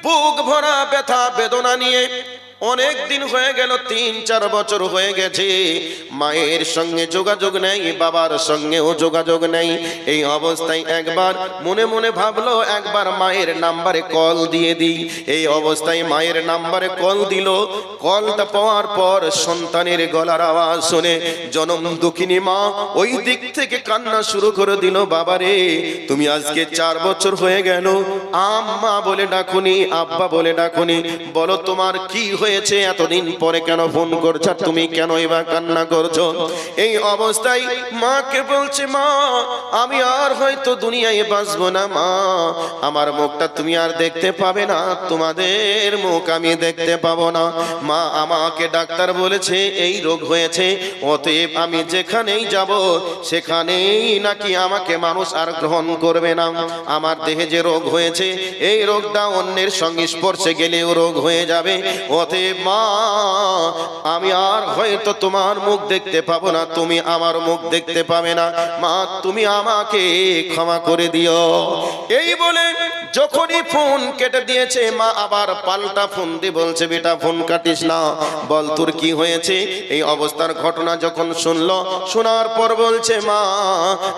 বুক ভরা ব্যথা বেদনা নিয়ে অনেক দিন হয়ে গেল, 3-4 বছর হয়ে গেছে, মায়ের সঙ্গে যোগাযোগ নেই, বাবার সঙ্গেও যোগাযোগ নেই। এই অবস্থায় একবার মনে মনে ভাবলো একবার মায়ের নাম্বারে কল দিয়ে দিই। এই অবস্থায় মায়ের নাম্বারে কল দিল। কলটা পাওয়ার পর সন্তানের গলার আওয়াজ শুনে জনম দুঃখিনী মা ওই দিক থেকে কান্না শুরু করে দিল। বাবারে, তুমি আজকে 4 বছর হয়ে গেল আম্মা বলে ডাকুনি, আব্বা বলে ডাকুনি, বলো তোমার কি হয়েছে, এতদিন পরে কেন ফোন করছ, তুমি কেন এবার কান্না করছো? এই অবস্থায় মাকে বলছে, মা আমি আর হয়তো দুনিয়ায় বাঁচবো না মা, আমার মুখটা তুমি আর দেখতে পাবে না, তোমাদের মুখ আমি দেখতে পাবো না মা। আমাকে ডাক্তার বলেছে এই রোগ হয়েছে, অতএব আমি যেখানেই যাব সেখানেই নাকি আমাকে মানুষ আর গ্রহণ করবে না। আমার দেহে যে রোগ হয়েছে এই রোগটা অন্যের সঙ্গে স্পর্শে গেলেও রোগ হয়ে যাবে, অতএব মা আমি আর হয়তো তোমার মুখ দেখতে পাবো না, তুমি আমার মুখ দেখতে পাবে না মা, তুমি আমাকে ক্ষমা করে দিও। এই বলে যখনই ফোন কেটে দিয়েছে, মা আবার পাল্টা ফোন দিয়ে বলছে, বেটা ফোন কাটিস না, বল তোর কি হয়েছে। এই অবস্থার ঘটনা যখন শুনলো, শোনার পর বলছে, মা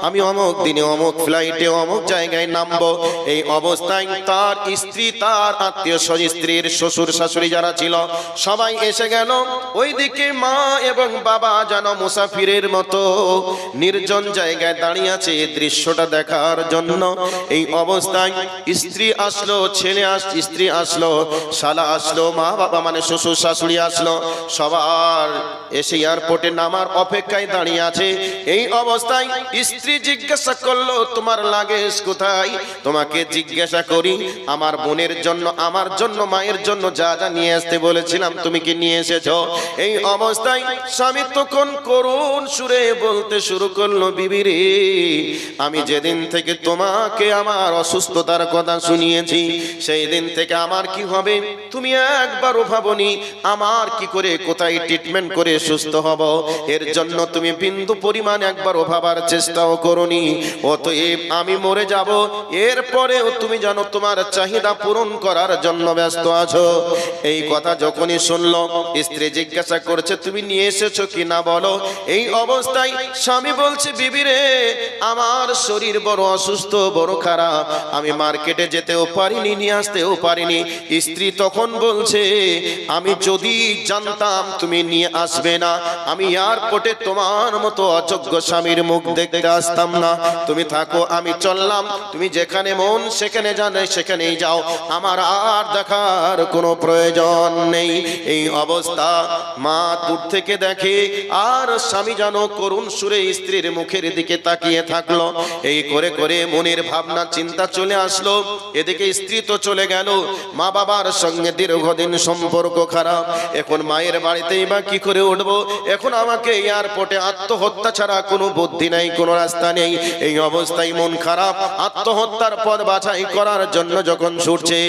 আমি অমুক দিনে অমুক ফ্লাইটে অমুক জায়গায় নামবো। এই অবস্থায় তার স্ত্রী, তার আত্মীয় স্ত্রীর শ্বশুর শাশুড়ি যারা ছিল সবাই এসে গেল। ওইদিকে মা এবং বাবা যেন মুসাফিরের মতো নির্জন জায়গায় দাঁড়িয়ে আছে এই দৃশ্যটা দেখার জন্য। এই অবস্থায় স্ত্রী আসলো, ছেলে স্ত্রী আসলো, শালা আসলো, মা বাবা মানে শ্বশুর শাশুড়ি আসলো, সবার এসে এয়ারপোর্টে নামার অপেক্ষায় দাঁড়িয়ে আছে। এই অবস্থায় স্ত্রী জিজ্ঞাসা করলো, তোমার লাগেজ কোথায়? তোমাকে জিজ্ঞাসা করি, আমার বোনের জন্য, আমার জন্য, মায়ের জন্য যা যা নিয়ে আসতে বলেছিলাম তুমি কি নিয়ে এসেছো? এই অবস্থায় স্বামী তখন করুণ সুরে বলতে শুরু করলো, বিবি রে, আমি যেদিন থেকে তোমাকে আমার অসুস্থতার কথা শুনিয়েছি সেই দিন থেকে আমার কি হবে তুমি একবারও ভাবনি, আমার কি করে কোথায় ট্রিটমেন্ট করে সুস্থ হব, এর জন্য তুমি বিন্দু পরিমাণ একবারও ভাবার চেষ্টাও করনি। অতএব আমি মরে যাব, এরপরেও তুমি জানো তোমার চাহিদা পূরণ করার জন্য ব্যস্ত আছো। এই কথা যখনই শুনলো, স্ত্রী জিজ্ঞাসা করছে, তুমি নিয়ে এসেছো কি না বলো। এই অবস্থায় স্বামী বলছে, বিবি রে, আমার শরীর বড় অসুস্থ, বড় খারাপ, আমি মার্কেটে যেতেও পারিনি, নিয়ে আসতেও পারিনি। স্ত্রী তখন বলছে, আমি যদি জানতাম তুমি নিয়ে আসবে না, আমি এয়ারপোর্টে তোমার মতো অযোগ্য স্বামীর মুখ দেখতে আসতাম না। তুমি থাকো, আমি চললাম, তুমি যেখানে মন সেখানে জানে সেখানেই যাও, আমার আর দেখার কোনো প্রয়োজন নেই। এই অবস্থা মা দূর থেকে দেখে, আর স্বামী যেন করুণ সুরে স্ত্রীর মুখের দিকে তাকিয়ে থাকলো। এই করে করে মনের ভাবনা চিন্তা চলে আসলো। এদিকে স্ত্রী তো চলে গেল, মা বাবার সঙ্গে দীর্ঘদিন সম্পর্ক খারাপ, এখন মায়ের বাড়িতেই বা কি করে উঠবো, এখন আমাকে এয়ারপোর্টে আত্মহত্যা ছাড়া কোনো বুদ্ধি নাই, কোনো রাস্তা নেই। এই অবস্থায় মন খারাপ, আত্মহত্যার পথ বাছাই করার জন্য যখন ছুটছে,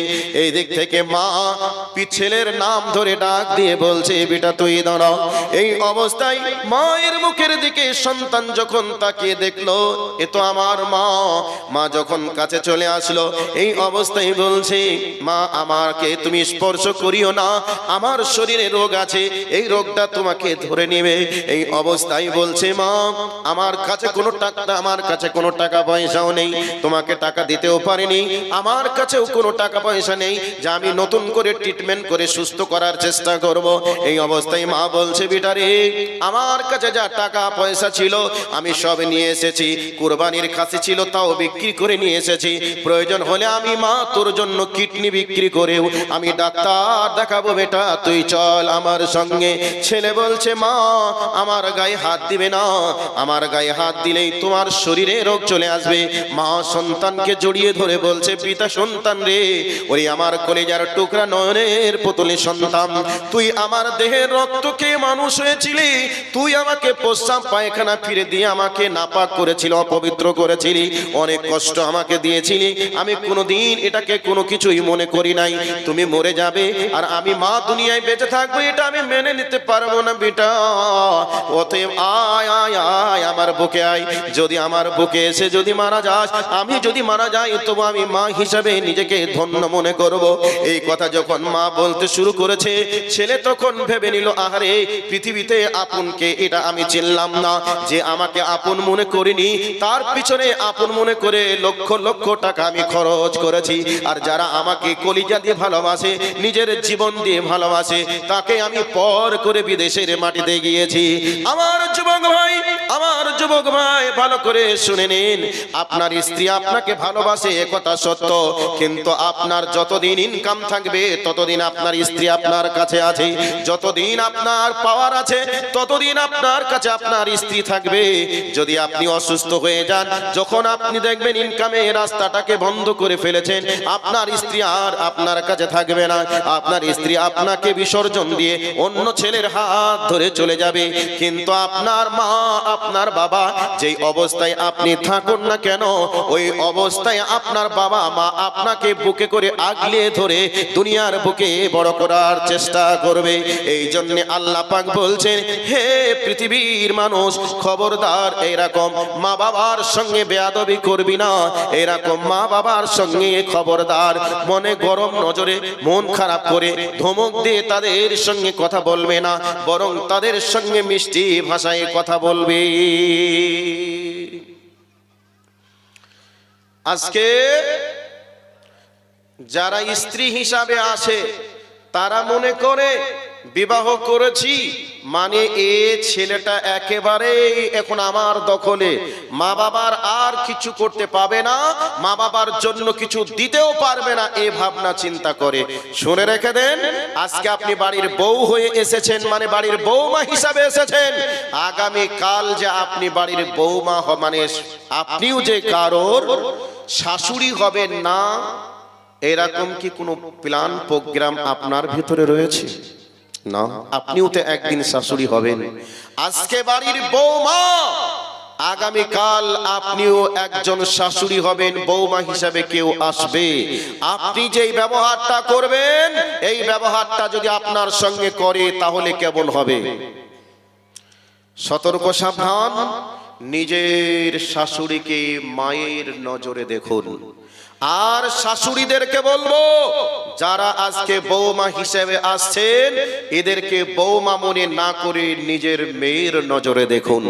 এই দিক থেকে মা ছেলের নাম ধরে ডাক দিয়ে বলছে, বেটা তুই দাঁড়াও। এই অবস্থায় মায়ের মুখের দিকে সন্তান যখন তাকিয়ে দেখলো, এ তো আমার মা। মা যখন কাছে চলে আসলো, এই অবস্থায় বলছে, মা আমাকে তুমি স্পর্শ করিও না, আমার শরীরে রোগ আছে, এই রোগটা তোমাকে ধরে নেবে। এই অবস্থায় বলছে, মা আমার কাছে কোনো টাকা পয়সাও নেই, তোমাকে টাকা দিতেও পারিনি, আমার কাছেও কোনো টাকা পয়সা নেই যা আমি নতুন করে ট্রিটমেন্ট করে সুস্থ করার চেষ্টা করব। এই অবস্থায় মা বলছে, বেটা রে, আমার কাছে যা টাকা পয়সা ছিল আমি সব নিয়ে এসেছি, কুরবানির খাসি ছিল তাও বিক্রি করে নিয়ে এসেছি, প্রয়োজন হলে আমি মা তোর জন্য কিডনি বিক্রি করেও আমি ডাক্তার দেখাবো, বেটা তুই চল আমার সঙ্গে। ছেলে বলছে, মা আমার গায়ে হাত দিবে না, আমার গায়ে হাত দিলেই তোমার শরীরে রোগ চলে আসবে। মা সন্তানকে জড়িয়ে ধরে বলছে, পিতা সন্তান রে, ওরে আমার কলেজার টুকরা, নয়নের পুতুলি সন্তান, তুই আমার দেহের রক্তকে মানুষ হয়েছিলি, তুই আমাকে প্রস্রাব পায়খানা ফিরে দিয়ে আমাকে নাপাক করেছিল, অপবিত্র করেছিলি, অনেক কষ্ট আমাকে দিয়েছিলি, আমি কোনোদিন এটাকে কোনো কিছুই মনে করি নাই। তুমি মরে যাবে আর আমি মা দুনিয়ায় বেঁচে থাকবো, এটা আমি মেনে নিতে পারবো না বেটা। অতএব আয় আয় আয় আমার বুকে আয়। যদি আমার বুকে এসে যদি মারা যাস, আমি যদি মারা যাই, তবু আমি মা হিসাবে নিজেকে ধন্য মনে করব। এই কথা যখন মা বলতে শুরু করেছে, ছেলে তখন ভেবে নিল, আহারে পৃথিবীতে আপনকে এটা আমি চিনলাম না, যে আমাকে আপন মনে করিনি, তার পিছনে আপন মনে করে লক্ষ লক্ষ টাকা আমি খরচ করেছি। আর যারা আমাকে কলিজা দিয়ে ভালোবাসে, নিজের জীবন দিয়ে ভালোবাসে, তাকে আমি পর করে বিদেশের মাটিতে গিয়েছি। আমার যুবক ভাই, আমার যুবক ভাই, ভালো করে শুনে নিন। আপনার স্ত্রী আপনাকে ভালোবাসে, একথা সত্য, কিন্তু আপনার যতদিন ইনকাম থাকবে ততদিন আপনার স্ত্রী আপনার কাছে আছে, যতদিন আপনার পাওয়ার আছে ততদিন আপনার কাছে আপনার স্ত্রী থাকবে। যদি আপনি অসুস্থ হয়ে যান, যখন আপনি দেখবেন ইনকামের রাস্তাটাকে বন্ধ করে ফেলেছেন, আপনার স্ত্রী আর আপনার কাছে থাকবে না। আপনার স্ত্রী আপনাকে বিসর্জন দিয়ে অন্য ছেলের হাত ধরে চলে যাবে। কিন্তু আপনার মা, আপনার বাবা, যেই অবস্থায় আপনি থাকুন না কেন, ওই অবস্থায় আপনার বাবা মা আপনাকে বুকে করে আগলে ধরে দুনিয়ার বুকে বড় করার চেষ্টা করবে। এই জন্য আল্লাহ পাক বলছেন, হে পৃথিবীর মানুষ, খবরদার এরকম মা বাবার সঙ্গে বেয়াদবি করবি না। এরকম মা বাবার সঙ্গে খবরদার মনে গরম নজরে, মন খারাপ করে, ধমক দিয়ে তাদের সঙ্গে কথা বলবে না, বরং তাদের সঙ্গে মিষ্টি ভাষায় কথা বলবে। আজকে যারা স্ত্রী হিসাবে আছে, তারা মনে করে বিবাহ করেছি মানে এ ছেলেটা একেবারেই এখন আমার দখলে, মা বাবার আর কিছু করতে পাবে না, মা বাবার জন্য কিছু দিতেও পারবে না, এ ভাবনা চিন্তা করে। শুনে রেখে দেন, আজকে আপনি বাড়ির বউ হয়ে এসেছেন, মানে বাড়ির বৌমা হিসাবে এসেছেন। আগামী কাল যে আপনি বাড়ির বৌমা মানে আপনিও যে কারোর শাশুড়ি হবেন না, এরকম কি কোনো প্ল্যান প্রোগ্রাম আপনার ভিতরে রয়েছে? না, আপনিও তো একদিন শাশুড়ি হবেন। আজকে বাড়ির বৌমা, আগামীকাল আপনিও একজন শাশুড়ি হবেন, বৌমা হিসাবে কেউ আসবে। আপনি যেই ব্যবহারটা করবেন, এই ব্যবহারটা যদি আপনার সঙ্গে করে তাহলে কেমন হবে? সতর্ক, সাবধান। নিজের শাশুড়িকে মায়ের নজরে দেখুন। আর শাশুড়িদেরকে বলবো, যারা আজকে বৌমা হিসেবে আসছেন, এদেরকে বৌমা মনে না করে নিজের মেয়ের নজরে দেখুন।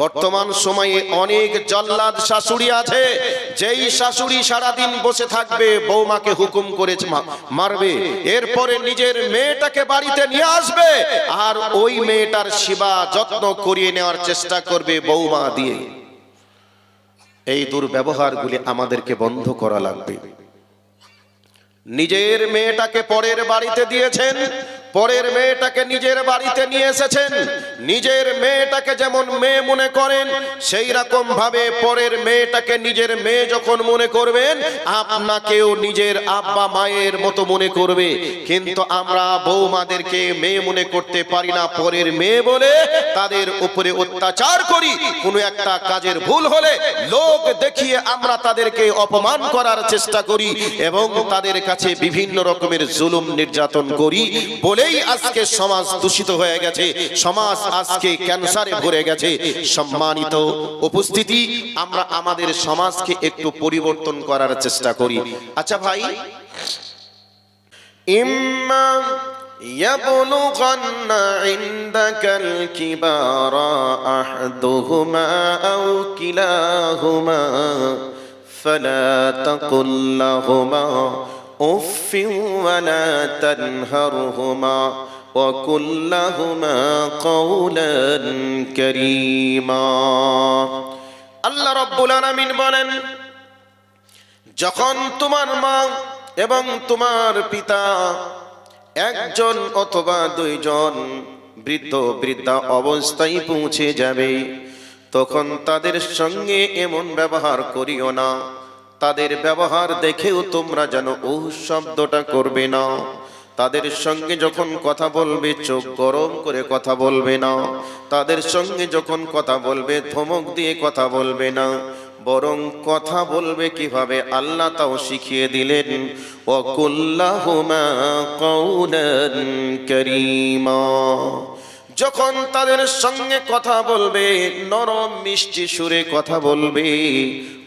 বর্তমান সময়ে অনেক জল্লাদ শাশুড়ি আছে, যেই শাশুড়ি সারাদিন বসে থাকবে, বৌমাকে হুকুম করে মারবে, এরপরে নিজের মেয়েটাকে বাড়িতে নিয়ে আসবে, আর ওই মেয়েটার সেবা যত্ন করিয়ে নেওয়ার চেষ্টা করবে বৌমা দিয়ে। এই দুর্ব্যবহারগুলি আমাদেরকে বন্ধ করা লাগবে। নিজের মেয়েটাকে পরের বাড়িতে দিয়েছেন, পরের মেয়েটাকে নিজের বাড়িতে নিয়ে এসেছেন। নিজের মেয়েটাকে যেমন মেয়ে মনে করেন, সেই রকম ভাবে পরের মেয়েটাকে নিজের মেয়ে যখন মনে করবেন, আপনাকেও নিজের আব্বা মায়ের মতো মনে করবে। কিন্তু আমরা বৌমাদেরকে মেয়ে মনে করতে পারি না, পরের মেয়ে বলে তাদের উপরে অত্যাচার করি। কোনো একটা কাজের ভুল হলে লোক দেখিয়ে আমরা তাদেরকে অপমান করার চেষ্টা করি এবং তাদের কাছে বিভিন্ন রকমের জুলুম নির্যাতন করি বলে আজকে সমাজ দূষিত হয়ে গেছে, সমাজ আজকে ক্যান্সারে ভরে গেছে। সম্মানিত উপস্থিতি, আমরা আমাদের সমাজকে একটু পরিবর্তন করার চেষ্টা করি। আচ্ছা ভাই, ইম্মা ইয়াবলুগান্না ইনদাকাল কিবারা আহাদুহুমা আও কিলাহুমা ফালা তাকুল লাহুমা উফ ওয়ালা তানহারহুমা ওয়া কুল লাহুমা কওলান কারীমা। আল্লাহ রাব্বুল আলামিন বলেন, যখন তোমার মা এবং তোমার পিতা একজন অথবা দুইজন বৃদ্ধ বৃদ্ধা অবস্থায় পৌঁছে যাবে, তখন তাদের সঙ্গে এমন ব্যবহার করিও না, তাদের ব্যবহার দেখেও তোমরা যেন ও শব্দটা করবে না। তাদের সঙ্গে যখন কথা বলবে চোখ গরম করে কথা বলবে না, তাদের সঙ্গে যখন কথা বলবে ধমক দিয়ে কথা বলবে না, বরং কথা বলবে কিভাবে আল্লাহ তাও শিখিয়ে দিলেন। ওয়াকুল্লাহুমা কাওলান কারীমা, যখন তাদের সঙ্গে কথা বলবে নরম মিষ্টি সুরে কথা বলবে,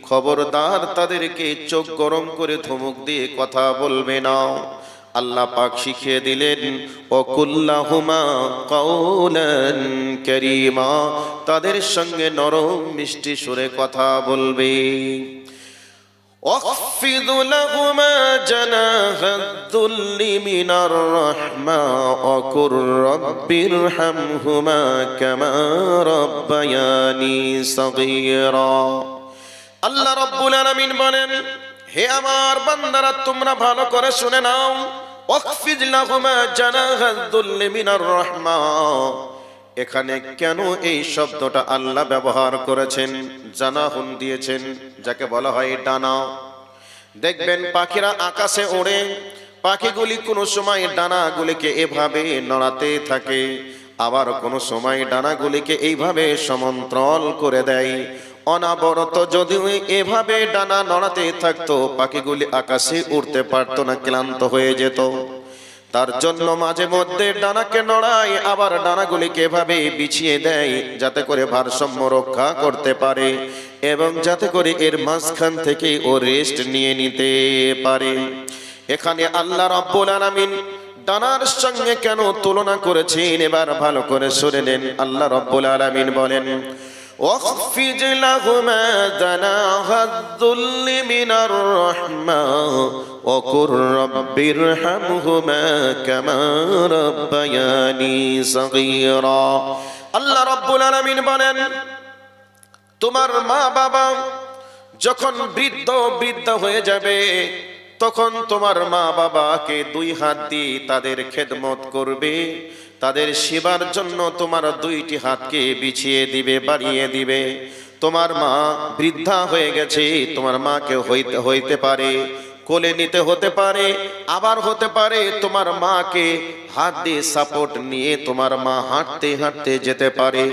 খবরদার তাদেরকে চোখ গরম করে ধমক দিয়ে কথা বলবে না। আল্লাহ পাক শিখিয়ে দিলেন ওয়াকুল্লাহুমা কাওলান কারীমা, তাদের সঙ্গে নরম মিষ্টি সুরে কথা বলবে। واخفض لهما جناح الذل من الرحمة وقل رب ارحمهما كما ربياني صغيرا। আল্লাহ রাব্বুল আলামিন বলেন, হে আমার বান্দারা তোমরা ভালো করে শুনে নাও। ওয়াখফিদ লাহুমা জানাহাদ-দুল্লি মিনার রাহমা, এখানে কেন এই শব্দটা আল্লাহ ব্যবহার করেছেন? জানাহুন দিয়েছেন, যাকে বলা হয় ডানা। দেখবেন পাখিরা আকাশে ওড়ে, পাখিগুলি কোনো সময় ডানাগুলিকে এভাবে নড়াতে থাকে, আবার কোনো সময় ডানাগুলিকে এইভাবে সমান্তরাল করে দেয়। অনাবরত যদি এভাবে ডানা নড়াতে থাকতো, পাখিগুলি আকাশে উড়তে পারতো না, ক্লান্ত হয়ে যেত। তার জন্য মাঝে মধ্যে ডানাকে নড়ায়, আবার ডানাগুলিকে এভাবে বিছিয়ে দেয়, যাতে করে ভারসাম্য রক্ষা করতে পারে এবং যাতে করে এর মাঝখান থেকে ও রেস্ট নিয়ে নিতে পারে। এখানে আল্লাহ রাব্বুল আলামিন ডানার সঙ্গে কেন তুলনা করেছেন, এবার ভালো করে শুনে নেন। আল্লাহ রাব্বুল আলামিন বলেন, واخفض لهما جناح الذل من الرحمة وقل رب ارحمهما كما ربياني صغيرا। আল্লাহ রাব্বুল আলামিন বলেন, তোমার মা বাবা যখন বৃদ্ধ হয়ে যাবে, তখন তোমার মা বাবাকে দুই হাত দিয়ে তাদের খেদমত করবে, তাদের সেবার জন্য তোমার দুইটি হাতকে বিছিয়ে দিবে, বাড়িয়ে দিবে। তোমার মা বৃদ্ধা হয়ে গেছে, তোমার মাকে হইতে পারে কোলে নিতে হতে পারে, আবার হতে পারে তোমার মাকে হাত দিয়ে সাপোর্ট নিয়ে তোমার মা হাঁটতে হাঁটতে যেতে পারে,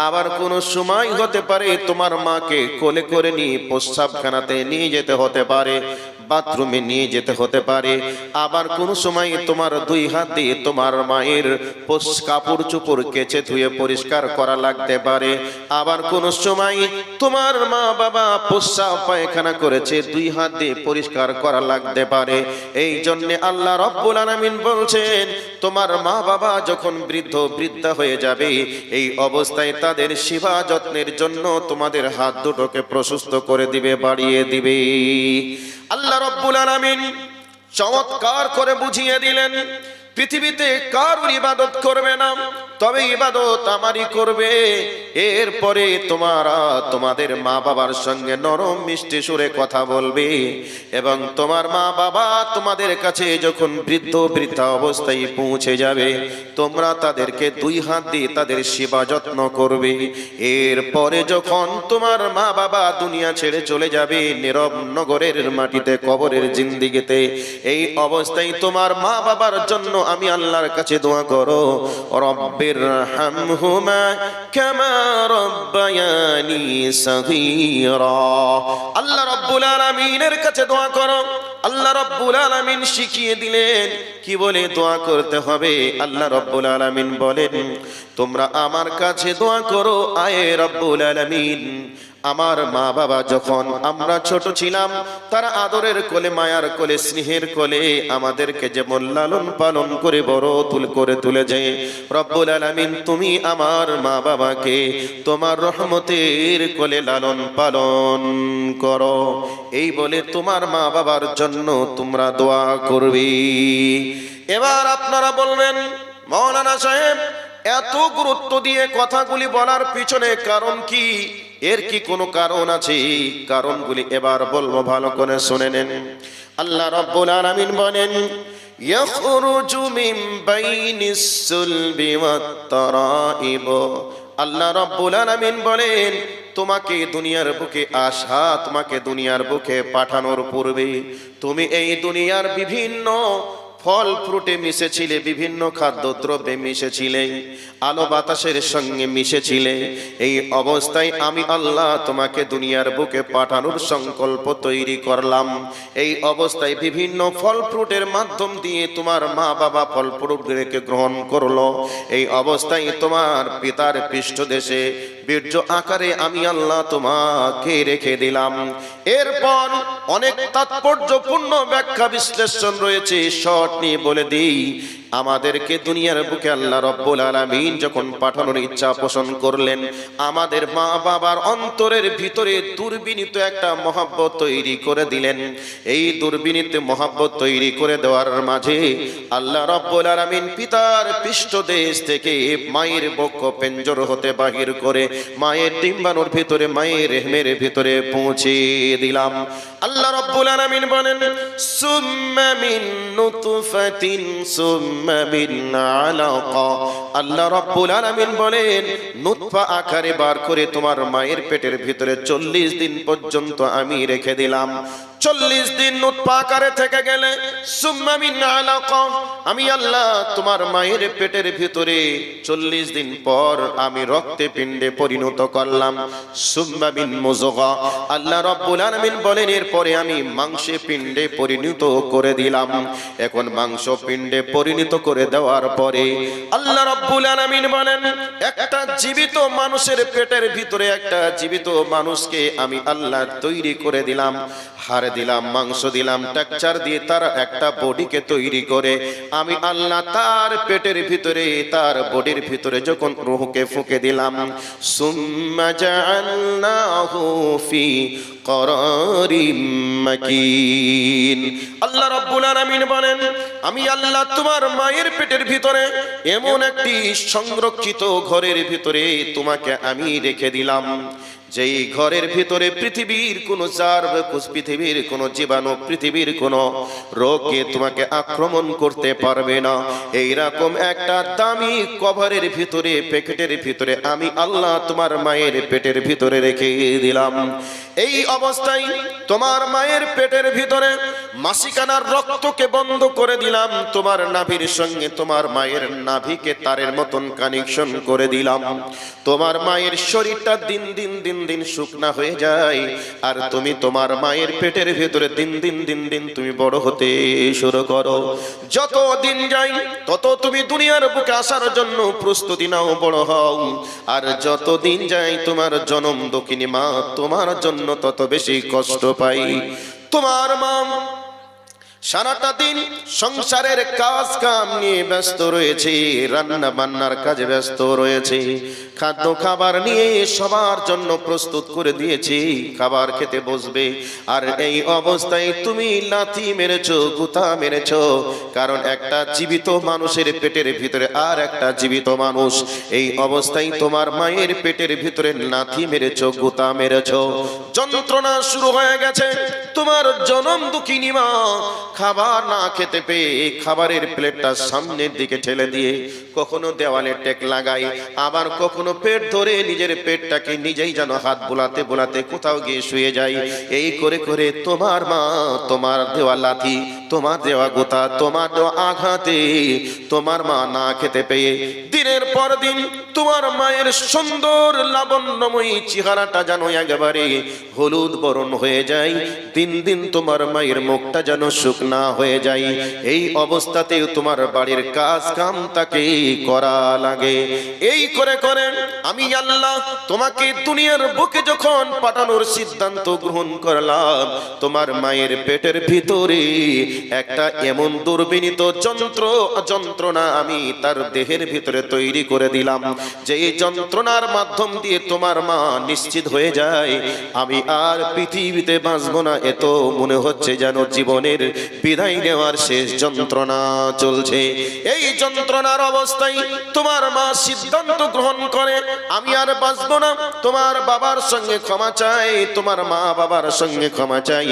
আবার কোনো সময় হতে পারে তোমার মাকে কোলে করে নিয়ে প্রস্রাবখানাতে নিয়ে যেতে হতে পারে, বাথরুমে নিয়ে যেতে হতে পারে, আবার কোন সময় তোমার দুই হাত দিয়ে তোমার মায়ের কাপড় চোপড় কেচে ধুয়ে পরিষ্কার করা লাগতে পারে, আবার কোন সময় তোমার মা বাবা প্রস্রাব পায়খানা করেছে, দুই হাত দিয়ে পরিষ্কার করা লাগতে পারে। এই জন্য আল্লাহ রাব্বুল আলামিন বলছেন, তোমার মা বাবা যখন বৃদ্ধা হয়ে যাবে, এই অবস্থায় তাদের সেবা যত্নের জন্য তোমাদের হাত দুটোকে প্রশস্ত করে দিবে, বাড়িয়ে দিবে। আল্লাহ রাব্বুল আলামিন চমৎকার করে বুঝিয়ে দিলেন, পৃথিবীতে কারোর ইবাদত করবে না, তবে ইবাদত আমারই করবে। এরপরে তোমরা তোমাদের মা বাবার সঙ্গে নরম মিষ্টি সুরে কথা বলবে, এবং তোমার মা বাবা তোমাদের কাছে যখন বৃদ্ধা অবস্থায় পৌঁছে যাবে, তোমরা তাদেরকে দুই হাত দিয়ে তাদের সেবা যত্ন করবে। এরপরে যখন তোমার মা বাবা দুনিয়া ছেড়ে চলে যাবে নীরব নগরের মাটিতে, কবরের জিন্দেগিতে, এই অবস্থায় তোমার মা বাবার জন্য আমি আল্লাহর কাছে দোয়া করো, রব্বির হামহুমা কামা রব্বায়ানি সগীরা। আল্লাহ রাব্বুল আলামিনের কাছে দোয়া করো। আল্লাহ রাব্বুল আলামিন শিখিয়ে দিলেন কি বলে দোয়া করতে হবে। আল্লাহ রাব্বুল আলামিন বলেন, তোমরা আমার কাছে দোয়া করো আয়ে রাব্বুল আলামিন, আমার মা বাবা যখন আমরা ছোট ছিলাম, তারা আদরের কোলে, মায়ার কোলে, স্নেহের কোলে আমাদেরকে যেমন লালন পালন করে বড় করে তুলেছে, রব্বুল আলামিন তুমি আমার মা বাবাকে তোমার রহমতের কোলে লালন পালন করো। এই বলে তোমার মা বাবার জন্য তোমরা দোয়া করবে। এবার আপনারা বলবেন, মাওলানা সাহেব এত গুরুত্ব দিয়ে কথাগুলি বলার পিছনে কারণ কি? এর কি কোনো কারণ আছে? কারণগুলি এবার বলবো, ভালো করে শুনে নেন। আল্লাহ রাব্বুল আলামিন বলেন, ইয়াখরুজু মিন বাইনিস সুলবি ওয়াত তারাইব। আল্লাহ রাব্বুল আলামিন বলেন, তোমাকে দুনিয়ার বুকে আসা, তোমাকে দুনিয়ার বুকে পাঠানোর পূর্বে তুমি এই দুনিয়ার বিভিন্ন ফল ফ্রুটে মিশেছিলে, বিভিন্ন খাদ্যদ্রব্যে মিশেছিলে, আলো বাতাসের সঙ্গে মিশেছিলে। এই অবস্থায় আমি আল্লাহ তোমাকে দুনিয়ার বুকে পাঠানোর সংকল্প তৈরি করলাম। এই অবস্থায় বিভিন্ন ফল ফ্রুটের মাধ্যম দিয়ে তোমার মা বাবা ফল ফ্রুটগুলোকে গ্রহণ করলো। এই অবস্থায় তোমার পিতার পৃষ্ঠদেশে বীর্য আকারে আমি আল্লাহ তোমাকে রেখে দিলাম। এরপর অনেক তাৎপর্যপূর্ণ ব্যাখ্যা বিশ্লেষণ রয়েছে, শর্ট নিয়ে বলে দিই। আমাদেরকে দুনিয়ার বুকে আল্লাহ রব্বুল আলামিন যখন পাঠানোর ইচ্ছা পোষণ করলেন, আমাদের মা বাবার অন্তরের ভিতরে দুর্বিনীত একটা মহব্বত তৈরি করে দিলেন। এই দুর্বিনীত মহব্বত তৈরি করে দেওয়ার মাঝে আল্লাহ রব্বুল আলামিন পিতার পৃষ্ঠদেশ থেকে মায়ের বক্ষ পেঞ্জর হতে বাহির করে মায়ের ডিম্বাণুর ভিতরে, মায়ের রেহমের ভিতরে পৌঁছে দিলাম। আল্লাহ রব্বুল আলামিন বলেন, সুম্মা মিন নুতফাতিন সুম্মা মিন আলাকা। আল্লাহ রব্বুল আলামিন বলেন, নুতফা আকারে বার করে তোমার মায়ের পেটের ভিতরে 40 দিন পর্যন্ত আমি রেখে দিলাম। 40 দিন নুতফা আকারে থেকে গেলে সুম্মা মিন আলাকা, আমি আল্লাহ তোমার মায়ের পেটের ভিতরে 40 দিন পর আমি রক্তে পিণ্ডে পরিণত করলাম। সুম্মা মিন মুযগা, আল্লাহ রব্বুল আলামিন বলেন, এরপরে আমি মাংসে পিণ্ডে পরিণত করে দিলাম। এখন মাংস পিণ্ডে পরিণত করে দেওয়ার পরে আল্লাহ রব্বুল আলামিন বলেন, একটা জীবিত মানুষের পেটের ভিতরে একটা জীবিত মানুষকে আমি আল্লাহ তৈরি করে দিলাম। হাড় দিলাম, মাংস দিলাম, টেক্সচার দিয়ে তার একটা বডিকে তৈরি করে আমি আল্লাহ তার পেটের ভিতরে, তার বডির ভিতরে যখন রূহকে ফুঁকে দিলাম, সুম্মা জাআলনাহু ফি করারিম মাকিন। আল্লাহ রাব্বুল আলামিন বলেন, আমি আল্লাহ তোমার মায়ের পেটের ভিতরে এমন একটি সংরক্ষিত ঘরের ভিতরে তোমাকে আমি রেখে দিলাম, যেই ঘরের ভিতরে পৃথিবীর কোন পৃথিবীর কোন জীবাণু, পৃথিবীর কোন রোগকে তোমাকে আক্রমণ করতে পারবে না। এইরকম একটা দামি কভারের ভিতরে, প্যাকেটের ভিতরে আমি আল্লাহ তোমার মায়ের পেটের ভিতরে রেখে দিলাম। এই অবস্থায় তোমার মায়ের পেটের ভিতরে মাসিকানার রক্তকে বন্ধ করে দিলাম। তোমার নাভির সঙ্গে তোমার মায়ের নাভিকে তারের মতন কানেকশন করে দিলাম। তোমার মায়ের শরীরটা দিন দিন দিন দিন শুকনা হয়ে যায়, আর তুমি তোমার মায়ের পেটের ভিতরে দিন দিন দিন দিন তুমি বড় হতে শুরু করো। যত দিন যায় তত তুমি দুনিয়ার বুকে আসার জন্য প্রস্তুতি নাও, বড় হও। আর যত দিন যায় তোমার জনম দক্ষিণী মা তোমার জন্য তত বেশি কষ্ট পাই। তোমার মা সারাটা দিন সংসারের কাজ কাম নিয়ে ব্যস্ত রয়েছে, রান্না বান্নার কাজে ব্যস্ত রয়েছে, খাদ্য খাবার নিয়ে সবার জন্য প্রস্তুত করে দিয়েছি, খাবার খেতে বসবে। আর এই অবস্থায় তুমি লাথি মেরেছো, গুতা মেরেছো, কারণ একটা জীবিত মানুষের পেটের ভিতরে আর একটা জীবিত মানুষ। এই অবস্থায় তোমার মায়ের পেটের ভিতরে লাথি মেরেছো, গুতা মেরেছো, যন্ত্রণা শুরু হয়ে গেছে। তোমার জনম দুঃখিনী মা খাবার না খেতে পেয়ে খাবারের প্লেটটা সামনের দিকে ঠেলে দিয়ে কখনো দেওয়ালে টেক লাগাই, আবার কখনো পেট ধরে নিজের পেটটাকে নিজেই যেন হাত বোলাতে বোলাতে কোথাও গিয়ে শুয়ে যায়। এই করে করে তোমার মা তোমার দেওয়া লাথি, তোমার দেওয়া গোতা, তোমার দেওয়া আঘাতে তোমার মা না খেতে পেয়ে দিনের পর দিন তোমার মায়ের সুন্দর লাবণ্যময়ী চেহারাটা যেন একেবারে হলুদ বরণ হয়ে যায়। দিন দিন তোমার মায়ের মুখটা যেন শুকনা হয়ে যায়। এই অবস্থাতেও তোমার বাড়ির কাজ কাম তাকে করা লাগে। এই করে করে আমি আল্লাহ তোমাকে দুনিয়ার বুকে যখন পাঠানোর সিদ্ধান্ত গ্রহণ করলাম, তোমার মায়ের পেটের ভিতরে একটা এমন দুর্বিনীত যন্ত্রণা আমি তার দেহের ভিতরে তৈরি করে দিলাম, যে এই যন্ত্রণার মাধ্যম দিয়ে তোমার মা নিশ্চিত হয়ে যায় আমি আর পৃথিবীতে বাঁচবো না। এত মনে হচ্ছে যেন জীবনের বিদায় নেওয়ার শেষ যন্ত্রণা চলছে। এই যন্ত্রণার অবস্থায় তোমার মা সিদ্ধান্ত গ্রহণ করে জীবনে আমি আর বাঁচবো না, তোমার বাবার সঙ্গে ক্ষমা চাই, তোমার মা বাবার সঙ্গে ক্ষমা চাই।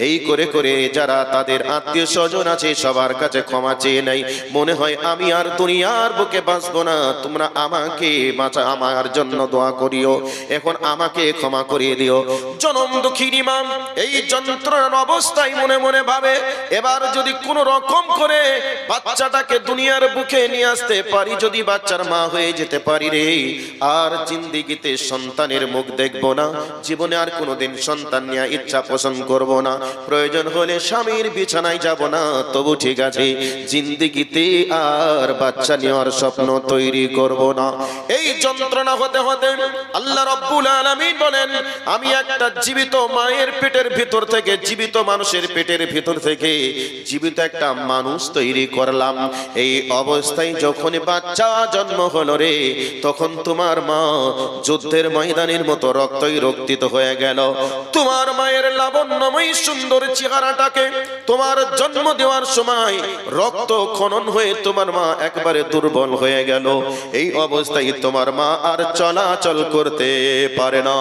এই করে করে যারা তাদের আত্মীয় স্বজন আছে সবার কাছে ক্ষমা চেয়ে নেয়, মনে হয় আমি আর দুনিয়ার বুকে বাঁচবো না, তোমরা আমাকে বাঁচা, আমার জন্য দোয়া করিও, এখন আমাকে ক্ষমা করিয়ে দিও। জনম দুঃখিনী মা এই যন্ত্রণার অবস্থায় মনে মনে ভাবে, এবার যদি কোনো রকম করে বাচ্চাটাকে দুনিয়ার বুকে নিয়ে আসতে পারি, যদি বাচ্চার মা হয়ে যেতে পারি রে, আর জিন্দিগিতে সন্তানের মুখ দেখবো না, জীবনে আর কোনোদিন সন্তান নিয়ে ইচ্ছা পোষণ করব না, প্রয়োজন হলে স্বামীর বিছানায় যাব না, তবু ঠিক আছে জিন্দিগিতে আর বাচ্চা নেওয়ার স্বপ্ন তৈরি করব না। এই যন্ত্রণা হতে হতে আল্লাহ রাব্বুল আলামিন বলেন, আমি একটা জীবিত মায়ের পেটের ভিতর থেকে, জীবিত মানুষের পেটের ভিতর থেকে জীবিত একটা মানুষ তৈরি করলাম। এই অবস্থায় যখন বাচ্চা জন্ম হলো রে, তখন তোমার মা যুদ্ধের ময়দানের মতো রক্তই রক্তিত হয়ে গেল। তোমার মায়ের লাবণ্যময় সুন্দর চেহারাটাকে তোমার জন্ম দেওয়ার সময় রক্ত খনন হয়ে তোমার মা একবারে দুর্বল হয়ে গেল। এই অবস্থায় তোমার মা আর চলাচল করতে পারে না,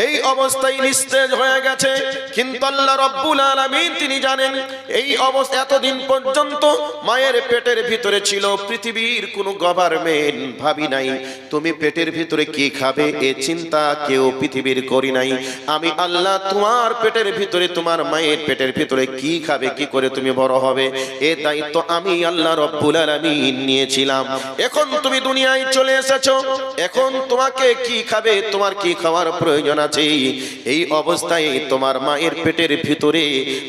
এই অবস্থায় নিস্তেজ হয়ে গেছে। কিন্তু আল্লাহ রাব্বুল আলামিন তিনি জানেন এই অবস্থা এতদিন পর্যন্ত মায়ের পেটের ভিতরে ছিল, পৃথিবীর কোনো গভর্নমেন্ট ভাবি নাই তুমি পেটের ভিতরে কি খাবে, এ চিন্তা কেউ পৃথিবীর করি নাই। আমি আল্লাহ তোমার পেটের ভিতরে, তোমার মায়ের পেটের ভিতরে কি খাবে, কি করে তুমি বড় হবে, এ দায়িত্ব আমি আল্লাহ রাব্বুল আলামিন নিয়েছিলাম। এখন তুমি দুনিয়ায় চলে এসেছো, এখন তোমাকে কি খাবে, তোমার কি খাওয়ার প্রয়োজন আছে। এই অবস্থায় তোমার মায়ের পেটের ভিতরে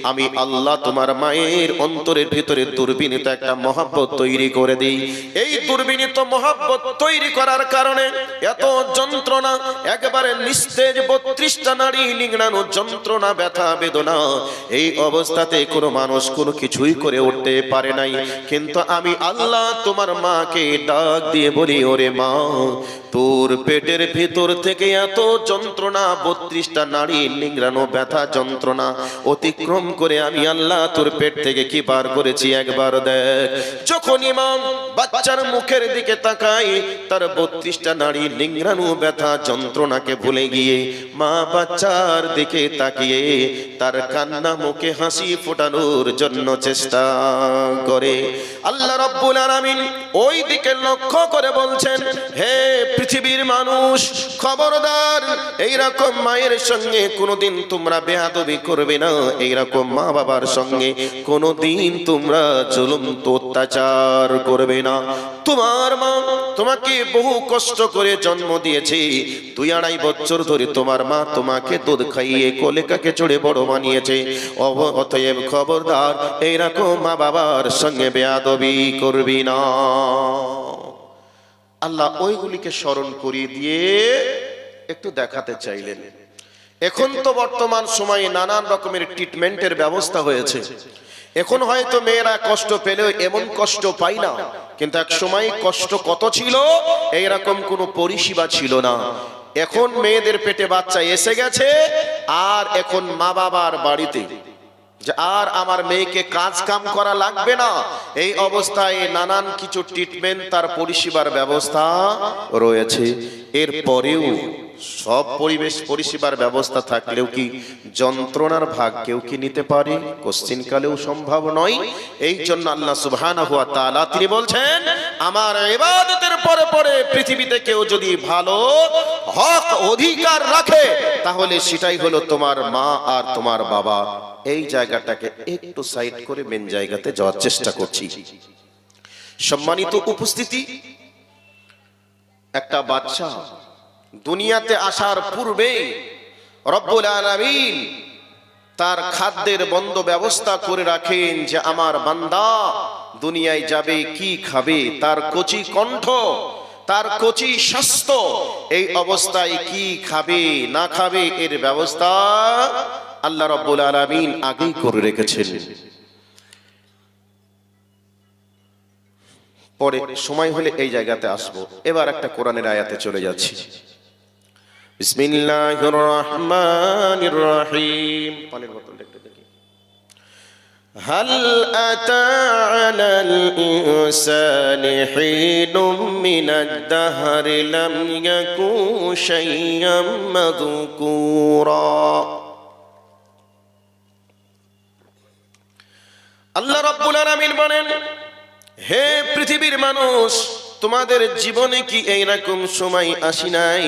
আমি আল্লাহ তোমার মায়ের অন্তরের ভিতরে দুর্বিনীত একটা মহব্বত তৈরি করে দিই। এই দুর্বিনীত মহব্বত তৈরি করার কারণে এত যন্ত্রণা, একেবারে নিস্তেজ 32টা নারী নিংড়ানো যন্ত্রণা, ব্যথা বেদনা। এই অবস্থাতে কোনো মানুষ কোনো কিছুই করে উঠতে পারে নাই। কিন্তু আমি আল্লাহ তোমার মাকে ডাক দিয়ে বলি, ওরে মা, তোর পেটের ভিতর থেকে এত যন্ত্রণা, 32টা নারী নিংড়ানো ব্যথা যন্ত্রণা অতিক্রম করে আমি আল্লাহ তোর পেট থেকে কি পার করেছি একবার দেখ। যখন ইমাম বাচ্চার মুখের দিকে তাকাই, তার 32টা নারী নিংড়ানো ব্যথা যন্ত্রণাকে ভুলে গিয়ে মা বাচ্চার দিকে তাকিয়ে তার কান্না মুখে হাসি ফোটানোর জন্য চেষ্টা করে। আল্লাহ রাব্বুল আলামিন ওই দিকে লক্ষ্য করে বলছেন, হে পৃথিবীর মানুষ, খবরদার এইরকম মায়ের সঙ্গে কোনোদিন তোমরা বেয়াদবি করবে না, এইরকম মা বাবার সঙ্গে কোনোদিন তোমরা জুলুম অত্যাচার করবে না। তোমার মা তোমাকে বহু কষ্ট করে জন্ম দিয়েছে, 2-2.5 বছর ধরে তোমার মা তোমাকে দুধ খাইয়ে কোলে কাকে চড়ে বড় বানিয়েছে। অতএব খবরদার এইরকম মা বাবার সঙ্গে বেয়াদবি করবি না। আল্লাহ ওইগুলিকে স্মরণ করিয়ে দিয়ে একটু দেখাতে চাইলেন। এখন তো বর্তমান সময়ে নানান রকমের ট্রিটমেন্টের ব্যবস্থা হয়েছে। এখন হয়তো মেয়েরা কষ্ট পেলেও এমন কষ্ট পায় না, কিন্তু এক সময় কষ্ট কত ছিল, এইরকম কোনো পরিষেবা ছিল না। এখন মেয়েদের পেটে বাচ্চা এসে গেছে, আর এখন মা বাবার বাড়িতে যে আর আমার মেয়েকে কাজ কাম করা লাগবে না, এই অবস্থায় নানান কিছু ট্রিটমেন্ট, তার পরিষেবার ব্যবস্থা রয়েছে। এর পরেও সব পরিষেবার ব্যবস্থা থাকলেও কি যন্ত্রণার ভাগ কেউ কি নিতে পারে? কোশ্চিনকালেও সম্ভব নয়। এই জন্য আল্লাহ সুবহানাহু ওয়া তাআলা তিনি বলছেন, আমার ইবাদতের পরে পরে পৃথিবীতে কেউ যদি ভালো হক অধিকার রাখে, তাহলে সেটাই হলো তোমার মা আর তোমার বাবা। এই জায়গাটাকে একটু সাইড করে মেন জায়গাতে যাওয়ার চেষ্টা করছি। সম্মানিত উপস্থিতি, একটা বাচ্চা দুনিয়াতে আসার পূর্বে রব্বুল আলামিন তার খাদ্যের বন্ধ ব্যবস্থা করে রাখেন, যে আমার বান্দা দুনিয়ায় যাবে কি খাবে, তার কচি কণ্ঠ, তার কচি স্বাস্থ্য, এই অবস্থায় কি খাবে না খাবে এর ব্যবস্থা আল্লাহ রব্বুল আলামিন আগেই করে রেখেছেন। পরে সময় হলে এই জায়গাতে আসবো। এবার একটা কোরআনের আয়াতে চলে যাচ্ছি। বিসমিল্লাহির রহমানির রহিম। পানির বোতলটা একটু দেখি। هل أتى على الإنسان حين من الدهر لم يكن شيئا مذكورا আল্লাহ রাব্বুল আলামিন বলেন, হে পৃথিবীর মানুষ, তোমাদের জীবনে কি এইরকম সময় আসি নাই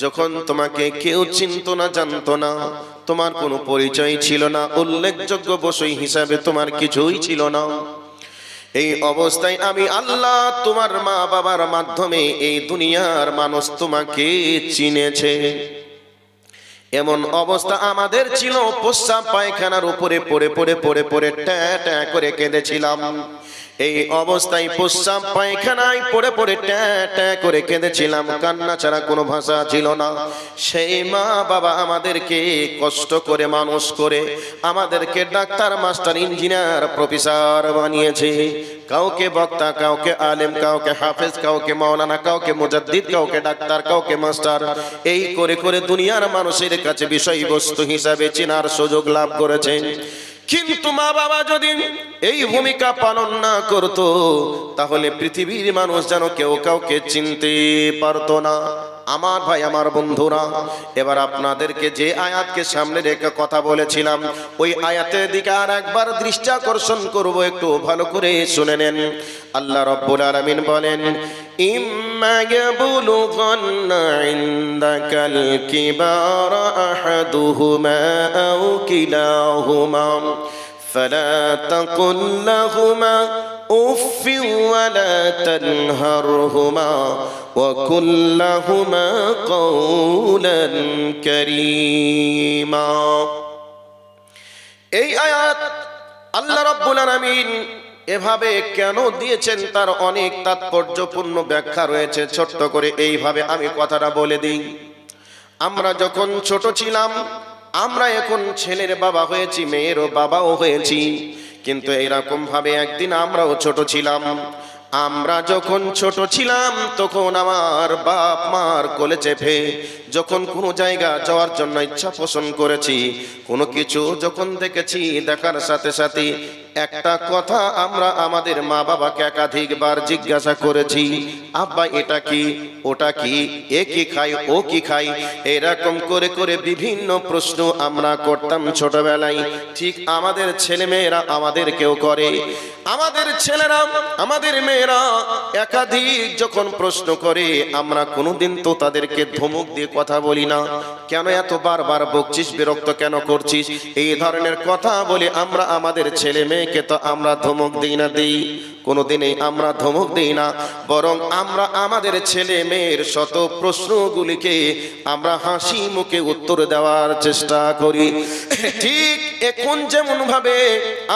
যখন তোমাকে কেউ চিনত না, জানতো না, তোমার কোনো পরিচয় ছিল না, উল্লেখযোগ্য বসই হিসাবে তোমার কিছুই ছিল না। এই অবস্থায় আমি আল্লাহ তোমার মা বাবার মাধ্যমে এই দুনিয়ার মানুষ তোমাকে চিনেছে। এমন অবস্থা আমাদের ছিল, প্রস্রাব পায়খানার উপরে পড়ে পড়ে পড়ে পড়ে ট্যা ট্যা করে কেঁদেছিলাম। এই অবস্থায় প্রস্রাব পায়খানায় পড়ে পড়ে ট্যা ট্যা করে কেঁদেছিলাম, কান্না ছাড়া কোনো ভাষা ছিল না। সেই মা বাবা আমাদেরকে কষ্ট করে মানুষ করে আমাদেরকে ডাক্তার, মাস্টার, ইঞ্জিনিয়ার, প্রফেসর বানিয়েছে। কাউকে বক্তা, কাউকে আলেম, কাউকে হাফেজ, কাউকে মাওলানা, কাউকে মুজাদ্দিদ, কাউকে ডাক্তার, কাউকে মাস্টার, এই করে করে দুনিয়ার মানুষের কাছে বিষয়বস্তু হিসাবে চেনার সুযোগ লাভ করেছেন। কিন্তু মা বাবা যদি এই ভূমিকা পালন না করত, তাহলে পৃথিবীর মানুষ যেন কেউ কাউকে চিনতে পারতো না। আমার ভাই, আমার বন্ধুরা, এবার আপনাদেরকে যে আয়াতকে সামনে রেখে কথা বলেছিলাম, ওই আয়াতের দিকে আর একবার দৃষ্টি আকর্ষণ করব, একটু ভালো করে শুনে নেন। আল্লাহ রাব্বুল আলামিন বলেন, ইম্মা ইয়াবলুগান্না ইনদাকাল কিবারা আহাদুহুমা আও কিলাহুমা فلا تقل لهما أف ولا تنهرهما وقل لهما قولا كريما। এই আয়াত আল্লাহ রাব্বুল আলামিন এভাবে কেন দিয়েছেন তার অনেক তাৎপর্যপূর্ণ ব্যাখ্যা রয়েছে। ছোট্ট করে এইভাবে আমি কথাটা বলে দিই। আমরা যখন ছোট ছিলাম, আমরা এখন ছেলের বাবা হয়েছি, মেয়েরও বাবাও হয়েছি, কিন্তু এইরকম ভাবে একদিন আমরাও ছোট ছিলাম। আমরা যখন ছোট ছিলাম তখন আমার বাপ মার কোলে চেপে যখন কোনো জায়গা যাওয়ার জন্য ইচ্ছা পোষণ করেছি, কোনো কিছু যখন দেখেছি, দেখার সাথে সাথে একটা কথা আমরা আমাদের মা বাবাকে একাধিকবার জিজ্ঞাসা করেছি, আব্বা এটা কি, ওটা কি, এ কি খাই, ও কি খাই, এরকম করে করে বিভিন্ন প্রশ্ন আমরা করতাম ছোটবেলায়। ঠিক আমাদের ছেলে মেয়েরা আমাদেরকেও করে। আমাদের ছেলেরা, আমাদের মেয়েরা একাধিক যখন প্রশ্ন করে, আমরা কোনোদিন তো তাদেরকে ধমক দিয়ে কথা বলি না। কেন এত বারবার বকছিস, বিরক্ত কেন করছিস, এই ধরনের কথা বলে আমরা আমাদের ছেলে মেয়েকে তো আমরা ধমক দিই না, দিই? কোনোদিনই আমরা ধমক দিই না, বরং আমরা আমাদের ছেলে মেয়ের শত প্রশ্নগুলিকে আমরা হাসি মুখে উত্তর দেওয়ার চেষ্টা করি। ঠিক এখন যেমন ভাবে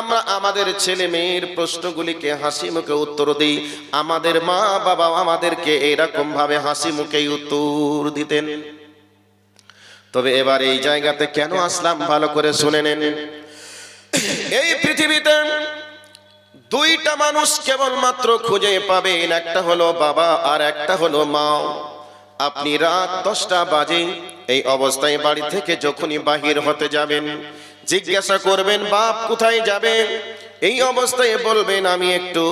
আমরা আমাদের ছেলে মেয়ের প্রশ্নগুলিকে হাসি মুখে উত্তর দিই, আমাদের মা বাবা আমাদেরকে এরকম ভাবে হাসি মুখে উত্তর দিতেন। তবে এবার এই জায়গাতে কেন আসলাম ভালো করে শুনে নেন। এই পৃথিবীতে দুইটা মানুষ কেবলমাত্র খুঁজে পাবেন, একটা হলো বাবা আর একটা হলো মা। আপনি রাত 10টা বাজে এই অবস্থায় বাড়ি থেকে যখনই বাহির হতে যাবেন, জিজ্ঞাসা করবেন বাপ কোথায় যাবে, এই অবস্থায় বলবেন আমি একটু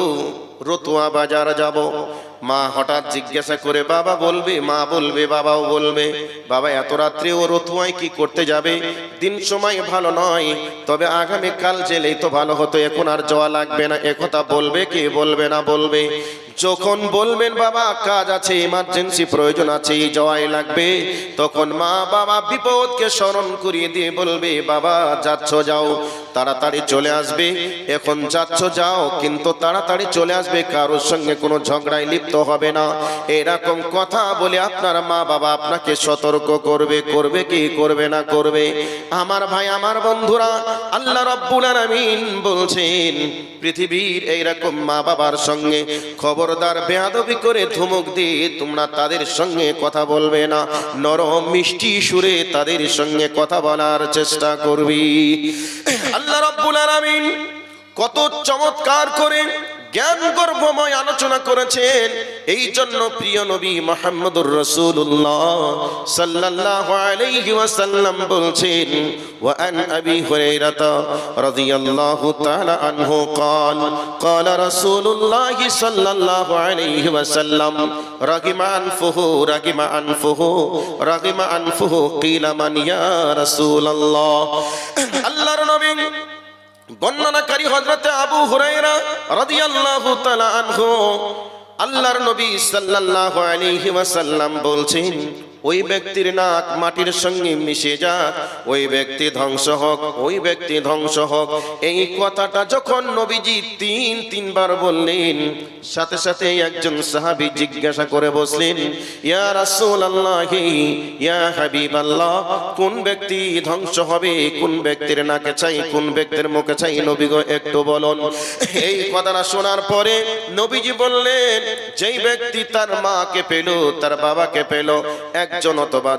রতুয়া বাজার যাব। মা হঠাৎ জিজ্ঞাসা করে বাবা বলবে, মা বলবে, বাবাও বলবে, বাবা এত রাত্রে ও রতুয়ায় কি করতে যাবে, দিন সময় ভালো নয়, তবে আগামী কাল জেলেই তো ভালো হতো, এখন আর যাওয়া লাগবে না, একথা বলবে কি বলবে না? বলবে। যখন বলবেন বাবা কাজ আছে, ইমার্জেন্সি প্রয়োজন আছে, যাওয়াই লাগবে, তখন মা বাবা বিপদকে স্মরণ করিয়ে দিয়ে বলবে বাবা যাচ্ছ যাও, তাড়াতাড়ি চলে আসবে, এখন যাচ্ছ যাও, কিন্তু তাড়াতাড়ি চলে আসবে, কারোর সঙ্গে কোনো ঝগড়ায় লিপ্ত হবে না। এরকম কথা বলে আপনার মা বাবা আপনাকে সতর্ক করবে, করবে কি করবে না? করবে। আমার ভাই, আমার বন্ধুরা, আল্লাহ রাব্বুল আলামিন বলছেন পৃথিবীর এইরকম মা বাবার সঙ্গে খবরদার বেয়াদবি করে ধমক দিয়ে তোমরা তাদের সঙ্গে কথা বলবে না, নরম মিষ্টি সুরে তাদের সঙ্গে কথা বলার চেষ্টা করবি। আল্লাহ রাব্বুল আলামিন কত চমৎকার করে জ্ঞান গর্ভময় আলোচনা করেছেন। এই জন্য প্রিয় নবী মুহাম্মদুর রাসূলুল্লাহ সাল্লাল্লাহু আলাইহি ওয়াসাল্লাম বলছেন, ওয়া আন আবি হুরায়রা রাদিয়াল্লাহু তাআলা আনহু قال قال رسول الله صلى الله عليه وسلم رغم أنفه رغم أنفه رغم أنفه قيل من يا رسول الله আল্লাহর নবী বর্ণনাকারী হযরত আবু হুরায়রা রাদিয়াল্লাহু তাআলা আনহু, আল্লাহর নবী সাল্লাল্লাহু আলাইহি ওয়াসাল্লাম বলছেন, ওই ব্যক্তির নাক মাটির সঙ্গে মিশে যাক, ওই ব্যক্তি ধ্বংস হোক, ওই ব্যক্তি ধ্বংস হোক। এই কথাটা যখন নবীজি তিনবার বললেন, সাথে সাথে একজন সাহাবী জিজ্ঞাসা করে বসলেন, ইয়া রাসূলুল্লাহ, ইয়া হাবিবাল্লাহ, কোন ব্যক্তি ধ্বংস হবে, কোন ব্যক্তির নাকে চাই, কোন ব্যক্তির মুখে চাই, নবী গো একটু বলুন। এই কথাটা শোনার পরে নবীজি বললেন, যেই ব্যক্তি তার মাকে পেল, তার বাবাকে পেল, একজন অথবা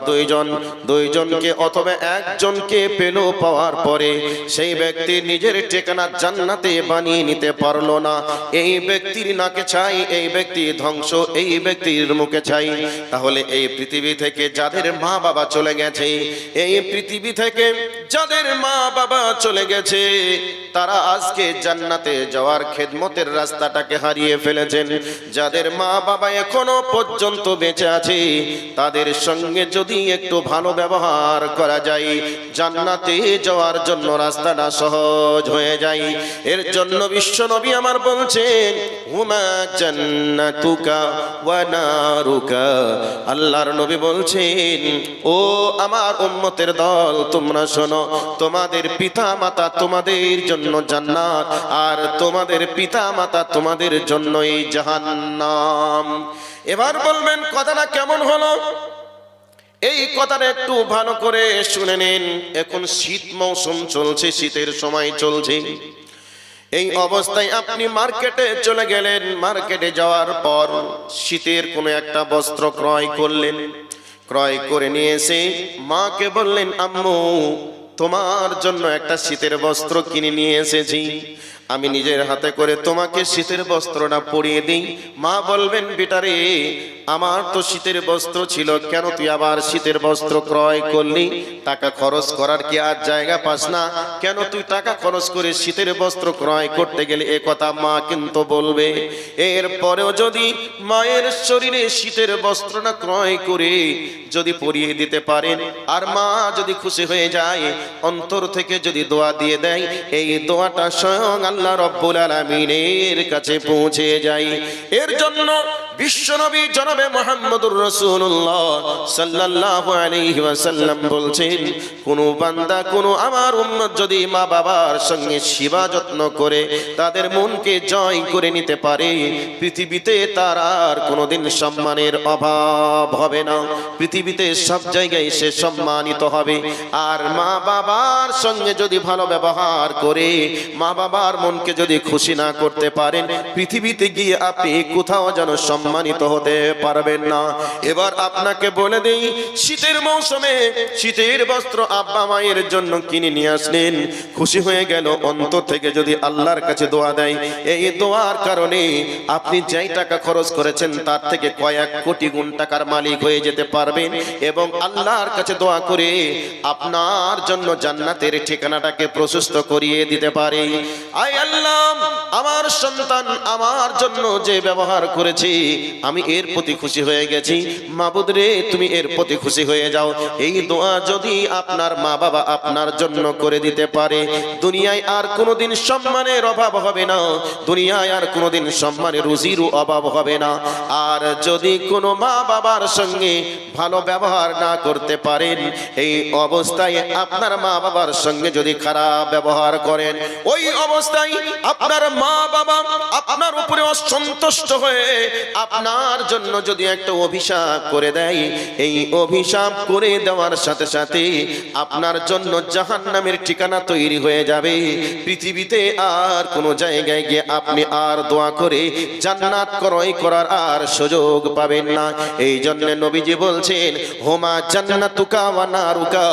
দুইজনকে অথবা একজনকে পেল, পাওয়ার পরে সেই ব্যক্তি নিজের ঠিকানা জান্নাতে বানিয়ে নিতে পারলো না, এই ব্যক্তির নাকে চাই, এই ব্যক্তি ধ্বংস, এই ব্যক্তির মুখে চাই। তাহলে এই পৃথিবী থেকে যাদের মা বাবা চলে গেছে, এই পৃথিবী থেকে যাদের মা বাবা চলে গেছে, তারা আজকে জান্নাতে যাওয়ার খেদমতের রাস্তাটাকে হারিয়ে ফেলেছেন। যাদের মা বাবা এখনো পর্যন্ত বেঁচে আছে, তাদের সঙ্গে যদি একটু ভালো ব্যবহার করা যায়, জান্নাতে যাওয়ার জন্য রাস্তাটা সহজ হয়ে যায়। এর জন্য বিশ্ব নবী আমার বলছেন, হুমা জান্নাতুকা ওয়া নারুকা। আল্লাহর নবী বলছেন, ও আমার উম্মতের দল, তোমরা শোনো, তোমাদের পিতা মাতা তোমাদের জন্য জান্নাত, আর তোমাদের পিতা মাতা তোমাদের জন্য এই জাহান্নাম। এবার বলবেন কথাটা কেমন হলো? এই কথাটা একটু ভালো করে শুনে নিন। এখন শীত মৌসুম চলছে, শীতের সময় চলছে। এই অবস্থায় আপনি মার্কেটে চলে গেলেন, মার্কেটে যাওয়ার পর শীতের কোনো একটা বস্ত্র ক্রয় করলেন, ক্রয় করে নিয়ে এসে মাকে বললেন, আম্মু, তোমার জন্য একটা শীতের বস্ত্র কিনে নিয়ে এসেছি, আমি নিজের হাতে করে তোমাকে শীতের বস্ত্রটা পরিয়ে দিই। মা বলবেন, বেটারে, আমার তো শীতের বস্ত্র ছিল, কেন তুই আবার শীতের বস্ত্র ক্রয় করলি? টাকা খরচ করার কি আর জায়গা পাস না? কেন তুই টাকা খরচ করে শীতের বস্ত্র ক্রয় করতে গেলে? এ কথা মা কিন্তু বলবে। এরপরেও যদি মায়ের শরীরে শীতের বস্ত্রটা ক্রয় করে যদি পরিয়ে দিতে পারেন, আর মা যদি খুশি হয়ে যায়, অন্তর থেকে যদি দোয়া দিয়ে দেয়, এই দোয়াটা স্বয়ং আল্লাহ রাব্বুল আলামিনের কাছে পৌঁছে যায়। এর জন্য বিশ্বনবী জনাবে মুহাম্মদুর রাসূলুল্লাহ সাল্লাল্লাহু আলাইহি ওয়াসাল্লাম বলছেন, কোন বান্দা, কোন আমার উম্মত যদি মা বাবার সঙ্গে সেবা যত্ন করে তাদের মনকে জয় করে নিতে পারে, পৃথিবীতে তার আর কোনোদিন সম্মানের অভাব হবে না, পৃথিবীতে সব জায়গায় সে সম্মানিত হবে। আর মা বাবার সঙ্গে যদি ভালো ব্যবহার করে মা বাবার মনকে যদি খুশি না করতে পারেন, পৃথিবীতে গিয়ে আপনি কোথাও যেন সম্মানিত হতে পারবেন না। এবার আপনাকে বলে দেই, শীতের মৌসুমে শীতের বস্ত্র আব্বা মায়ের জন্য কিনে নিয়ে আসলেন, খুশি হয়ে গেল, অন্তর থেকে যদি আল্লাহর কাছে দোয়া দেয়, এই দোয়ার কারণে আপনি যেই টাকা খরচ করেছেন তার থেকে কয়েক কোটি গুণ টাকার মালিক হয়ে যেতে পারবেন, এবং আল্লাহর কাছে দোয়া করে আপনার জন্য জান্নাতের ঠিকানাটাকে প্রশস্ত করিয়ে দিতে পারে। আয় আল্লাহ, আমার সন্তান আমার জন্য যে ব্যবহার করেছে, আমি এর প্রতি খুশি হয়ে গেছি, মাবুদ রে, তুমি এর প্রতি খুশি হয়ে যাও। এই দোয়া যদি আপনার মা বাবা আপনার জন্য করে দিতে পারে, দুনিয়ায় আর কোনোদিন সম্মানের অভাব হবে না, দুনিয়ায় আর কোনোদিন সম্মানের রুজির অভাব হবে না। আর যদি কোনো মা বাবার সঙ্গে ভালো ব্যবহার না করতে পারেন, এই অবস্থায় আপনার মা বাবার সঙ্গে যদি খারাপ ব্যবহার করেন, ওই অবস্থায় আপনার মা বাবা আপনার উপরে অসন্তুষ্ট হয়ে আপনার জন্য যদি একটা অভিশাপ করে দেয়, এই অভিশাপ করে দেওয়ার সাথে সাথে আপনার জন্য জাহান্নামের ঠিকানা তৈরি হয়ে যাবে। পৃথিবীতে আর কোনো জায়গায় গিয়ে আপনি আর দোয়া করে জান্নাত ক্রয় করার আর সুযোগ পাবেন না। এই জন্য নবীজি বলছেন, হুমা জান্নাতুকা ওয়া নারুকা।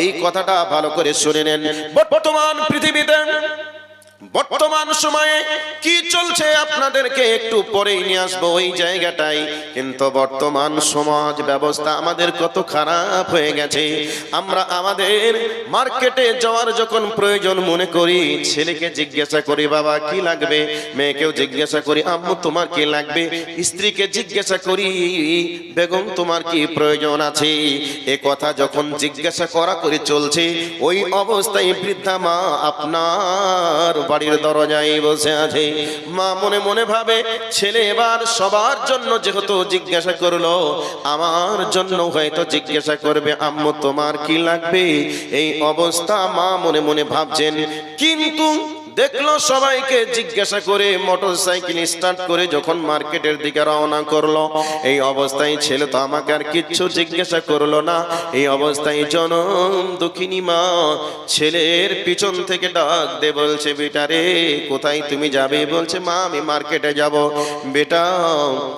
এই কথাটা ভালো করে শুনে নেন। বর্তমান পৃথিবীতে বর্তমান সময়ে কি চলছে আপনাদেরকে একটু পরেই নিয়ে আসবো ওই জায়গাটাই। কিন্তু বর্তমান সমাজ ব্যবস্থা আমাদের কত খারাপ হয়ে গেছে। আমরা আমাদের মার্কেটে যাওয়ার যখন প্রয়োজন মনে করি, ছেলেকে জিজ্ঞাসা করি বাবা কি লাগবে, মেয়েকেও জিজ্ঞাসা করি আম্মু তোমার কি লাগবে, স্ত্রীকে জিজ্ঞাসা করি বেগম তোমার কি প্রয়োজন আছে। এ কথা যখন জিজ্ঞাসা করা করে চলছে, ওই অবস্থায় বৃদ্ধা মা আপনার বাড়ির দরজায় বসে আছে। মা মনে মনে ভাবে ছেলে এবার সবার জন্য যেহেতু জিজ্ঞাসা করলো, আমার জন্য হয়তো জিজ্ঞাসা করবে আম্মু তোমার কি লাগবে। এই অবস্থা মা মনে মনে ভাবছেন। কিন্তু দেখলো সবাইকে জিজ্ঞাসা করে মোটরসাইকেল স্টার্ট করে যখন মার্কেটের দিকে রওনা করলো, এই অবস্থায় ছেলে তো আমাকে আর কিচ্ছু জিজ্ঞাসা করলো না। এই অবস্থায় জনম দুঃখিনী মা ছেলের পিছন থেকে ডাক দে বলছে বেটা রে কোথায় তুমি যাবে। বলছে মা আমি মার্কেটে যাব। বেটা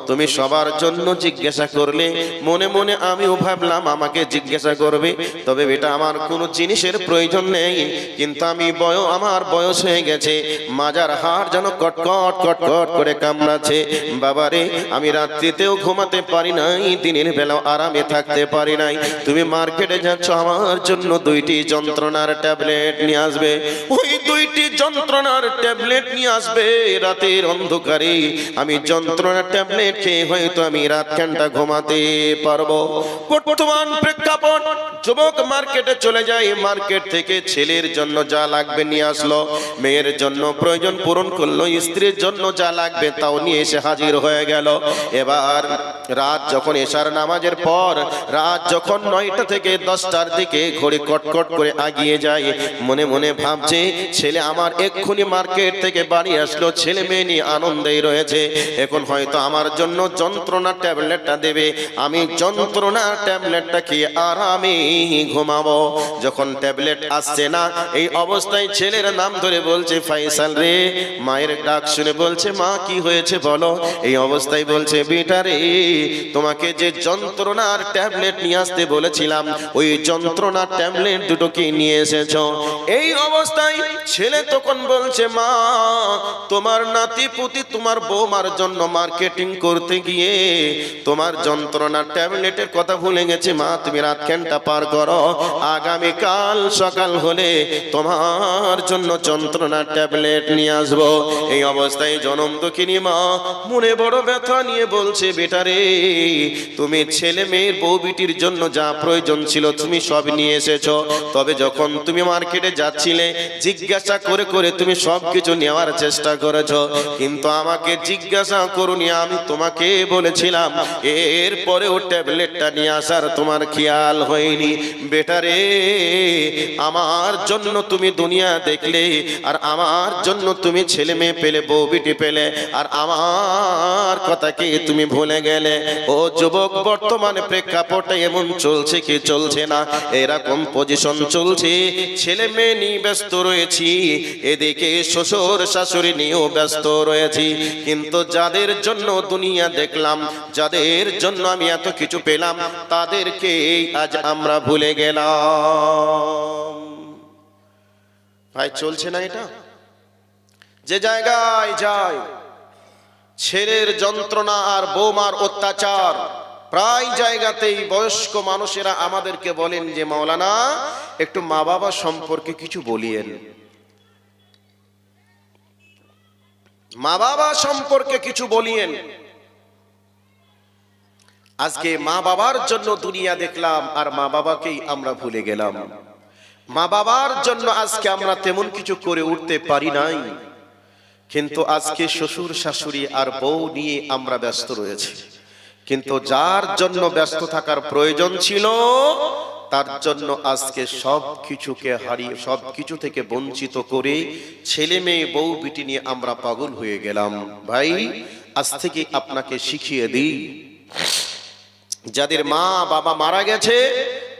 তুমি সবার জন্য জিজ্ঞাসা করলে, মনে মনে আমিও ভাবলাম আমাকে জিজ্ঞাসা করবে, তবে বেটা আমার কোনো জিনিসের প্রয়োজন নেই, কিন্তু আমি আমার বয়স হয়ে গেছে, মাজার হাড় যেন কটকট কটকট করে কামড়াচ্ছে। বাবারে আমি রাত্রিতেও ঘুমাতে পারি নাই, দিনের বেলাও আরামে থাকতে পারি নাই। তুমি মার্কেটে যাচ্ছ, আমার জন্য 2টি যন্ত্রণার ট্যাবলেট নিয়ে আসবে। ওই 2টি যন্ত্রণার ট্যাবলেট নিয়ে আসবে। রাতের অন্ধকারে আমি যন্ত্রণার ট্যাবলেট খেয়ে হয়তো আমি রাতখানটা ঘুমাতে পারবো। বর্তমান প্রেক্ষাপট, যুবক মার্কেটে চলে যায়, মার্কেট থেকে ছেলের জন্য যা লাগবে নিয়ে আসলো, মেয়ের জন্য প্রয়োজন পূরণ করলো, স্ত্রীর জন্য যা লাগবে তাও নিয়ে এসে হাজির হয়ে গেল। এবার রাত যখন এশার নামাজের পর, রাত যখন 9টা থেকে 10টার দিকে ঘড়ি কটকট করে আগিয়ে যায়, মনে মনে ভাবছে ছেলে আমার এক্ষুনি মার্কেট থেকে বাড়ি আসলো, ছেলে মেয়ে নিয়ে আনন্দেই রয়েছে, এখন হয়তো আমার জন্য যন্ত্রণা ট্যাবলেটটা দেবে, আমি যন্ত্রণা ট্যাবলেটটা খেয়ে আরামে ঘুমাবো। যখন ট্যাবলেট আসছে না, এই অবস্থায় ছেলের নাম ধরে বলছে ফাইসাল রে। মায়ের ডাক শুনে বলছে মা কি হয়েছে বলো। এই অবস্থায় বলছে বেটা রে তোমাকে যে যন্ত্রণার ট্যাবলেট নিয়ে আসতে বলেছিলাম, ওই যন্ত্রণার ট্যাবলেট দুটো কি নিয়ে এসেছো। এই অবস্থায় ছেলে তখন বলছে মা তোমার নাতি পুতি তোমার বৌমার জন্য মার্কেটিং করতে গিয়ে তোমার যন্ত্রণার ট্যাবলেটের কথা ভুলে গেছে। মা তুমি রাতখানটা পার করো, আগামীকাল সকাল হলে তোমার জন্য যন্ত্রণার ট্যাবলেট নিয়ে আসবো। এই অবস্থায় জনম দুঃখিনী মা মনে বড় ব্যথা নিয়ে বলছে বেটা রে তুমি ছেলে মেয়ের বউ বিটির জন্য যা প্রয়োজন ছিল তুমি সব নিয়ে এসেছো, তবে যখন তুমি মার্কেটে যাচ্ছিলে জিজ্ঞাসা করে করে তুমি সবকিছু নেওয়ার চেষ্টা করেছো, কিন্তু আমাকে জিজ্ঞাসা করুনি। আমি তোমাকে বলেছিলাম এরপরেও ট্যাবলেটটা নিয়ে আসার তোমার খেয়াল হয়নি। বেটা রে আমার জন্য তুমি দুনিয়া দেখলে, আর আমার জন্য তুমি ছেলে মেয়ে পেলে, বউ বিটি পেলে, আর আমার কথাকে তুমি ভুলে গেলে। ও যুবক বর্তমানে প্রেক্ষাপটে এমন চলছে কি চলছে না, এরকম পজিশন চলছে। ছেলে মেয়ে নিয়ে ব্যস্ত রয়েছি, এদিকে শ্বশুর শাশুড়ি নিয়েও ব্যস্ত রয়েছি, কিন্তু যাদের জন্য দুনিয়া দেখলাম, যাদের জন্য আমি এত কিছু পেলাম, তাদেরকে আজ আমরা ভুলে গেলাম। ভাই চলছে না এটা? যে জায়গায় যায় ছেলের যন্ত্রণা আর বৌমার অত্যাচার, প্রায় জায়গাতেই বয়স্ক মানুষেরা আমাদেরকে বলেন যে মাওলানা একটু মা বাবা সম্পর্কে কিছু বলিয়েন, মা বাবা সম্পর্কে কিছু বলিয়েন। আজকে মা বাবার জন্য দুনিয়া দেখলাম, আর মা বাবাকেই আমরা ভুলে গেলাম। মা বাবার জন্য আজকে আমরা তেমন কিছু করে উঠতে পারি নাই, কিন্তু আজকে শ্বশুর শাশুড়ি আর বউ নিয়ে আমরা ব্যস্ত রয়েছি। কিন্তু যার জন্য ব্যস্ত থাকার প্রয়োজন ছিল, তার জন্য আজকে সব কিছুকে হারিয়ে, সব কিছু থেকে বঞ্চিত করে ছেলে মেয়ে বউ বিটি নিয়ে আমরা পাগল হয়ে গেলাম। ভাই আজ থেকে আপনাকে শিখিয়ে দিই, যাদের মা বাবা মারা গেছে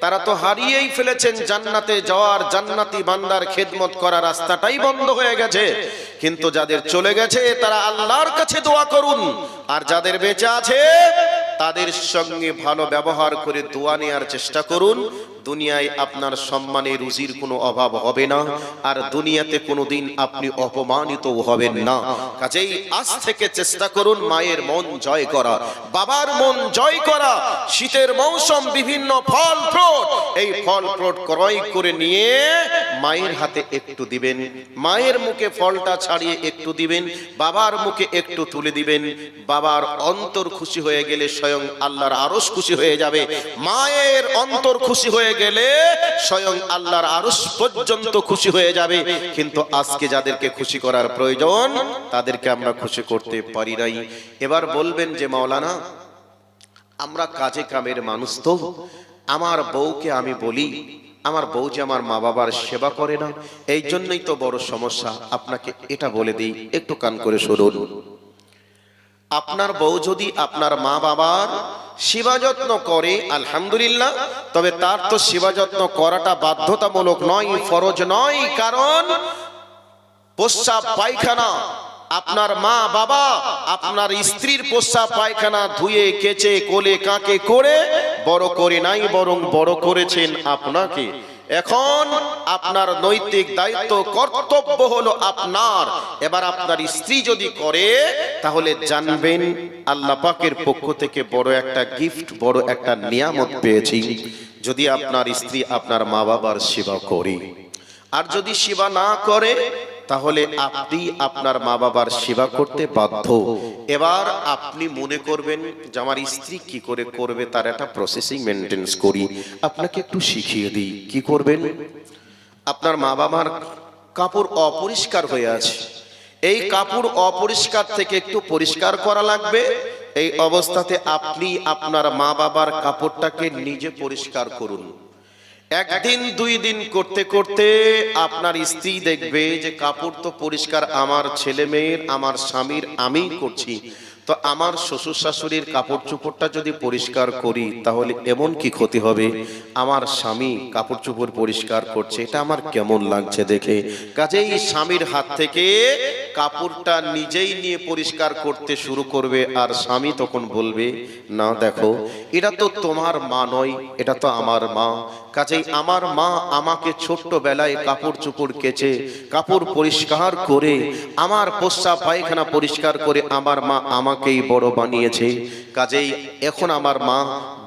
তারা তো হারিয়েই ফেলেছেন জান্নাতে যাওয়ার, জান্নাতি বান্দার খেদমত করার রাস্তাটাই বন্ধ হয়ে গেছে। কিন্তু যাদের চলে গেছে তারা আল্লাহর কাছে দোয়া করুন, আর যাদের বেঁচে আছে তাদের সঙ্গে ভালো ব্যবহার করে দোয়া নেওয়ার চেষ্টা করুন। দুনিয়ায় আপনার সম্মানে রুজির কোনো অভাব হবে না, আর দুনিয়াতে কোনোদিন আপনি অপমানিত হবেন না। কাজেই আজ থেকে চেষ্টা করুন মায়ের মন জয় করা, বাবার মন জয় করা। শীতের মৌসুম, বিভিন্ন ফল ফ্রুট, এই ফল ফ্রুট ক্রয় করে নিয়ে মায়ের হাতে একটু দিবেন, মায়ের মুখে ফলটা ছাড়িয়ে একটু দিবেন, বাবার মুখে একটু তুলে দিবেন। বাবার অন্তর খুশি হয়ে গেলে স্বয়ং আল্লাহর আরশ খুশি হয়ে যাবে। মায়ের অন্তর খুশি হয়ে গেলে স্বয়ং আল্লাহর আরশ পর্যন্ত খুশি হয়ে যাবে। কিন্তু আজকে যাদেরকে খুশি করার প্রয়োজন তাদেরকে আমরা খুশি করতে পারি নাই। এবার বলবেন যে মাওলানা, আমরা কাজে কামের মানুষ, তো আমার বউকে আমি বলি, আমার বউ যে আমার মা বাবার সেবা করে না, এই জন্যই তো বড় সমস্যা। আপনাকে এটা বলে দিই, একটু কান করে শুনুন। আপনার বউ যদি আপনার মা বাবার সেবা যত্ন করে আলহামদুলিল্লাহ, তবে তার তো সেবা যত্ন করাটা বাধ্যতামূলক নয়, ফরজ নয়। কারণ প্রস্রাব পায়খানা আপনার মা বাবা আপনার স্ত্রীর প্রস্রাব পায়খানা ধুয়ে কেচে কোলে কাকে করে বড় করে নাই, বরং বড় করেছেন আপনাকে। এখন আপনার নৈতিক দায়িত্ব কর্তব্য হলো আপনার। এবার আপনার স্ত্রী যদি করে তাহলে জানবেন আল্লাহ পাকের পক্ষ থেকে বড় একটা গিফট, বড় একটা নিয়ামত পেয়েছি, যদি আপনার স্ত্রী আপনার মা বাবার সেবা করে। আর যদি সেবা না করে তাহলে আপনি আপনার মা বাবার সেবা করতে বাধ্য। এবার আপনি মনে করবেন যে আমার স্ত্রী কি করে করবে, তার একটা প্রসেসিং মেনটেন্স করি, আপনাকে একটু শিখিয়ে দিই। কি করবেন? আপনার মা বাবার কাপড় অপরিষ্কার হয়ে আছে, এই কাপড় অপরিষ্কার থেকে একটু পরিষ্কার করা লাগবে। এই অবস্থাতে আপনি আপনার মা বাবার কাপড়টাকে নিজে পরিষ্কার করুন। একদিন দুই দিন করতে করতে আপনার স্ত্রী দেখবে যে কাপড় তো পরিষ্কার আমার ছেলে মেয়ের, আমার স্বামীর, আমি করছি, তো আমার শ্বশুর শাশুড়ির কাপড় চোপড়টা যদি পরিষ্কার করি তাহলে এমন কি ক্ষতি হবে? আমার স্বামী কাপড় চোপড় পরিষ্কার করছে, এটা আমার কেমন লাগছে দেখে। কাজেই স্বামীর হাত থেকে কাপড়টা নিজেই নিয়ে পরিষ্কার করতে শুরু করবে। আর স্বামী তখন বলবে, না দেখো, এটা তো তোমার মা নয়, এটা তো আমার মা। কাজেই আমার মা আমাকে ছোট্টবেলায় কাপড় চোপড় কেচে কাপড় পরিষ্কার করে আমার প্রস্রাব পায়খানা পরিষ্কার করে আমার মা আমাকেই বড় বানিয়েছে। কাজেই এখন আমার মা